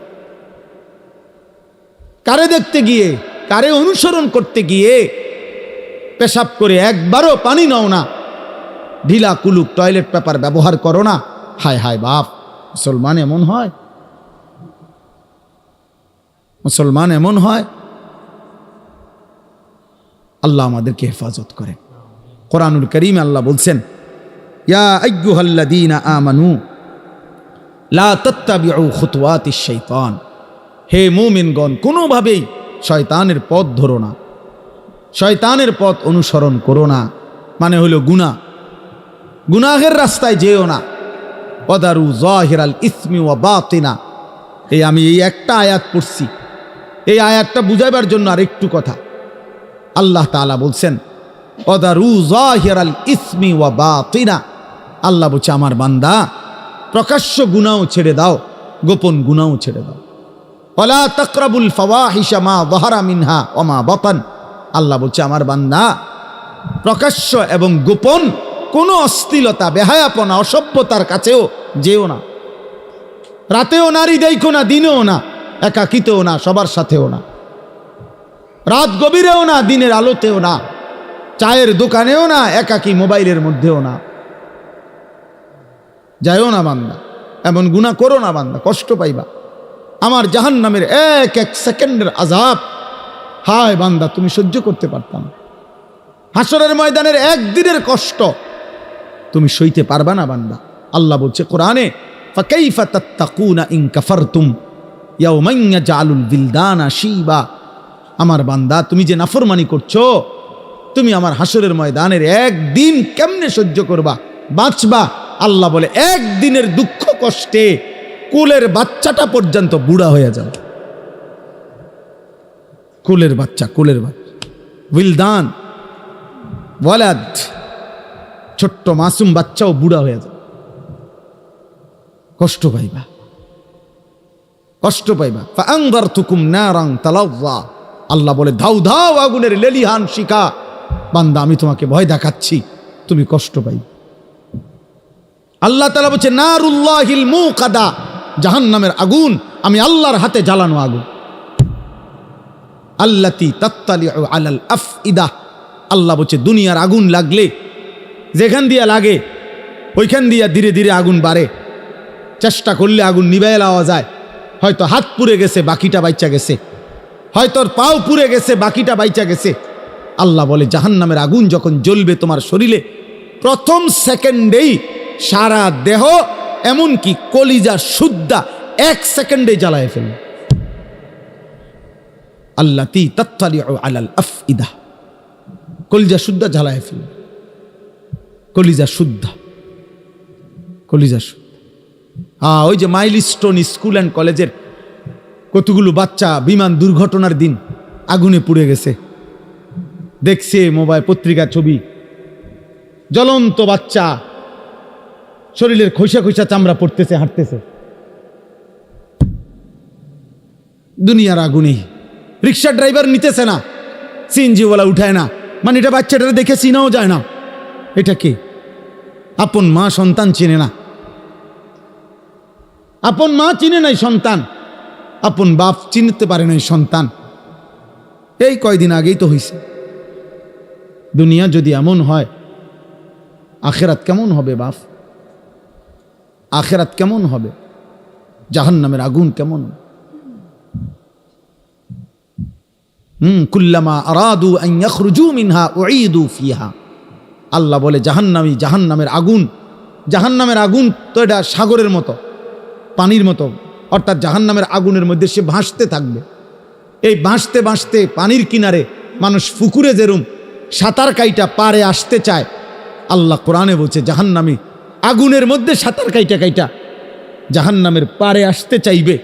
কারে দেখতে গিয়ে, কারে অনুসরণ করতে গিয়ে পেশাব করে একবারও পানি নাও না, ঢিলা কুলুক টয়লেট পেপার ব্যবহার করো না? হায় হায় বাপ, মুসলমান এমন হয়? মুসলমান এমন হয়? আল্লাহ আমাদেরকে হেফাজত করেন। কোরআনুল কারীমে আল্লাহ বলছেন, ইয়া আইয়ুহাল্লাযীনা আমানু লা তাত্তাবিউ খুতুওয়াতিশ শাইতান, হে মুমিনগণ কোনোভাবেই শয়তানের পথ ধরো না, শয়তানের পথ অনুসরণ করো না। মানে হলো গুনাহের রাস্তায় যেও না। ওয়াদারু যাহিরাল ইসমি ওয়া বাতিনা, আমি এই একটা আয়াত পড়ছি, এই আয়াতটা বুঝাইবার জন্য আর একটু কথা। আল্লাহ তাআলা বলছেন ওয়াদারু যাহিরাল ইসমি ওয়া বাতিনা, আল্লাহ বলছে আমার বান্দা প্রকাশ্য গুনাহ ছেড়ে দাও, গোপন গুনাহ ছেড়ে দাও। ওয়ালা তাকরাবুল ফাওয়াহিশা মা যাহারা মিনহা ওয়া মা বাতান, আল্লাহ বলছে আমার বান্দা প্রকাশ্য এবং গোপন কোনো অশ্লীলতা, বেহায়াপনা, অসভ্যতার কাছেও যেও না। রাতেও নারী দেখো না, দিনেও না, একাকিতেও না, সবার সাথেও না, রাত গভীরেও না, দিনের আলোতেও না, চায়ের দোকানেও না, একাকি মোবাইলের মধ্যেও না। যাইও না বান্দা, এমন গুনাহ করো না বান্দা, কষ্ট পাইবা। আমার জাহান্নামের এক এক সেকেন্ডের আযাব, হায় বান্দা তুমি সহ্য করতে পারতাম। হাসরের ময়দানের একদিনের কষ্ট তুমি সইতে পারবা না বান্দা। আল্লাহ বলছে কোরআনে, ফাকাইফা তাত্তাকুনা ইন কাফারতুম ইয়াওমান ইয়াজআলুল বিলদানা শিবা, আমার বান্দা তুমি যে নাফরমানি করছো, তুমি আমার হাসরের ময়দানের একদিন কেমনে সহ্য করবা, বাঁচবা? আল্লাহ বলে একদিনের দুঃখ কষ্টে কুলের বাচ্চাটা পর্যন্ত বুড়া হয়ে যাবে। কুলের বাচ্চা উইলদান ওয়ালাদ, ছোট্ট মাসুম বাচ্চাও বুড়া হয়ে যাবে। কষ্ট পাইবা, কষ্ট পাইবা। ফাআনযারতুকুম নারান তালাযযা, আল্লাহ বলে ধাউ ধাউ আগুনের লেলিহান শিখা, বান্দা আমি তোমাকে ভয় দেখাচ্ছি, তুমি কষ্ট পাইবা। আল্লাহ তাআলা বলছে নারুল্লাহিল মুকাদা, জাহান্নামের আগুন আমি আল্লাহর হাতে জ্বালানো আগুন। আল্লাতী তাত্তালিউ আলাল আফইদা, আল্লাহ বলছে দুনিয়ার আগুন লাগলে যেখান দিয়া লাগে ওইখান দিয়া ধীরে ধীরে আগুন বাড়ে, চেষ্টা করলে আগুন নিভাইয়া লাওয়া যায়। হয়তো হাত পুড়ে গেছে, বাকিটা বাইচা গেছে, হয়তো পাও পুড়ে গেছে, বাকিটা বাইচা গেছে। আল্লাহ বলে জাহান্নামের আগুন যখন জ্বলবে তোমার শরীরে, প্রথম সেকেন্ডেই সারা দেহ এমনকি কলিজা সুদ্ধা 1 সেকেন্ডে জ্বালায় ফেলবে। আল্লাতী তাত্তালিউ আলাল আফইদা, কলিজা শুদ্ধা জ্বালায় ফেলবে। কলিজা শুদ্ধা, কলিজা শুদ্ধা। ওই যে মাইলস্টোন স্কুল অ্যান্ড কলেজের কতগুলো বাচ্চা বিমান দুর্ঘটনার দিন আগুনে পুড়ে গেছে, দেখছে মোবাইল পত্রিকা ছবি, জ্বলন্ত বাচ্চা, শরীরের খোসা খোসা চামড়া পড়তেছে, হাঁটতেছে দুনিয়ার আগুনেই। রিক্সা ড্রাইভার নিতেছে না, সিএনজিওয়ালা উঠায় না, মানে এটা বাচ্চাটা দেখে চিনাও যায় না এটা কে। আপন মা সন্তান চিনে না, আপন মা চিনে নাই সন্তান, আপন বাপ চিনতে পারে নাই সন্তান। এই কয়দিন আগেই তো হয়েছে। দুনিয়া যদি এমন হয়, আখেরাত কেমন হবে বাপ? আখেরাত কেমন হবে? জাহান্নামের আগুন কেমন? কুল্লামা আরাদু আন ইয়াখরুজু মিনহা উঈদু ফিহা। আল্লাহ বলে জাহান্নামী, জাহান্নামের আগুন, জাহান্নামের আগুন তো এটা সাগরের মতো, পানির মতো, অর্থাৎ জাহান্নামের আগুনের মধ্যে সে ভাসতে থাকবে। এই ভাসতে ভাসতে পানির কিনারে মানুষ পুকুরে যেরুম সাঁতার কাইটা পারে আসতে চায়, আল্লাহ কোরআনে বলছে জাহান্নামী আগুনের মধ্যে সাঁতার কাইটা কাইটা জাহান্নামের পারে আসতে চাইবে।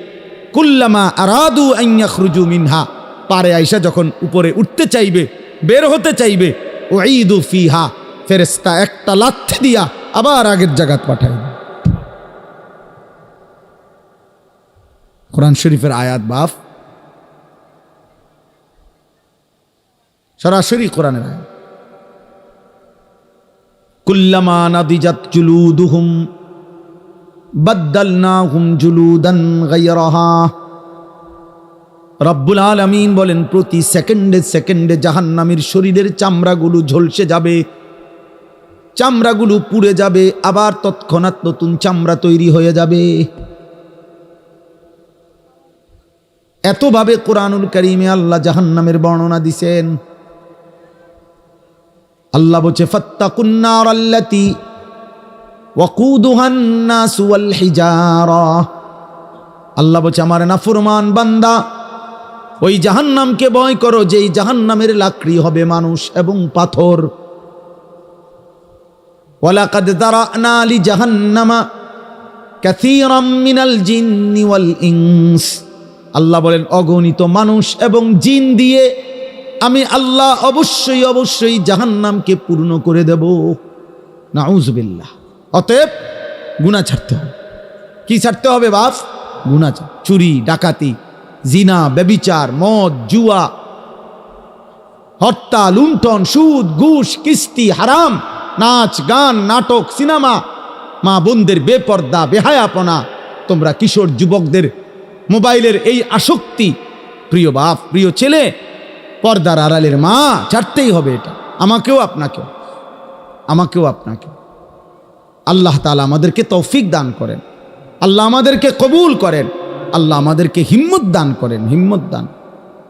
কুল্লামা আরাদু আন ইয়াখরুজু মিনহা, পারে আইসা যখন উপরে উঠতে চাইবে, বের হতে চাইবে, উঈদু ফিহা, ফেরেশতা একটা লাথি দিয়া আবার আগের জায়গায় পাঠাইবে। কোরআন শরীফের আয়াত বাপ, সরাসরি কোরআনের আয়াত। কুল্লামা নাদিজাত জুলুদুহুম বাদদালনাহুম জুলুদান গায়রাহা। রব্বুল আলামিন বলেন প্রতি সেকেন্ডে সেকেন্ডে জাহান্নামীর শরীরের চামড়াগুলো ঝলসে যাবে, চামড়াগুলো পুড়ে যাবে, আবার তৎক্ষণাৎ নতুন চামড়া তৈরি হয়ে যাবে। এতভাবে কোরআনুল কারীমে আল্লাহ জাহান্নামের বর্ণনা দিছেন। আল্লাহ বলছে ফাত্তাকুন নারাল্লাতী ওয়াকুদুহান নাসু ওয়াল হিজারা। আল্লাহ বলছে আমার নাফরমান বান্দা, ওই জাহান্নামকে ভয় করো যেই জাহান্নামের লাকড়ি হবে মানুষ এবং পাথর। ওয়ালাকাদ যারানা লিজাহান্নামা কাসীরাম মিনাল জিন্নি ওয়াল ইনস। আল্লাহ বলেন অগণিত মানুষ এবং জিন দিয়ে আমি আল্লাহ অবশ্যই অবশ্যই জাহান্নামকে পূর্ণ করে দেব। নাউযুবিল্লাহ। অতএব গুনাহ ছাড়তে হবে। কি ছাড়তে হবে বাপ? গুনাহ, চুরি, ডাকাতি, জিনা, ব্যভিচার, মদ, জুয়া, হত্যা, লুণ্ঠন, সুদ, ঘুষ, কিস্তি, হারাম, নাচ, গান, নাটক, সিনেমা, মা বোনদের বেপর্দা, বেহায়াপনা, তোমরা কিশোর যুবকদের মোবাইলের এই আসক্তি, প্রিয় বাপ, প্রিয় ছেলে, পর্দার আড়ালের মা, ছাড়তেই হবে এটা। আমাকেও আপনাকেও, আমাকেও আপনাকে। আল্লাহ তাআলা আমাদেরকে তৌফিক দান করেন, আল্লাহ আমাদেরকে কবুল করেন, আল্লাহ আমাদেরকে হিম্মত দান করেন, হিম্মত দান।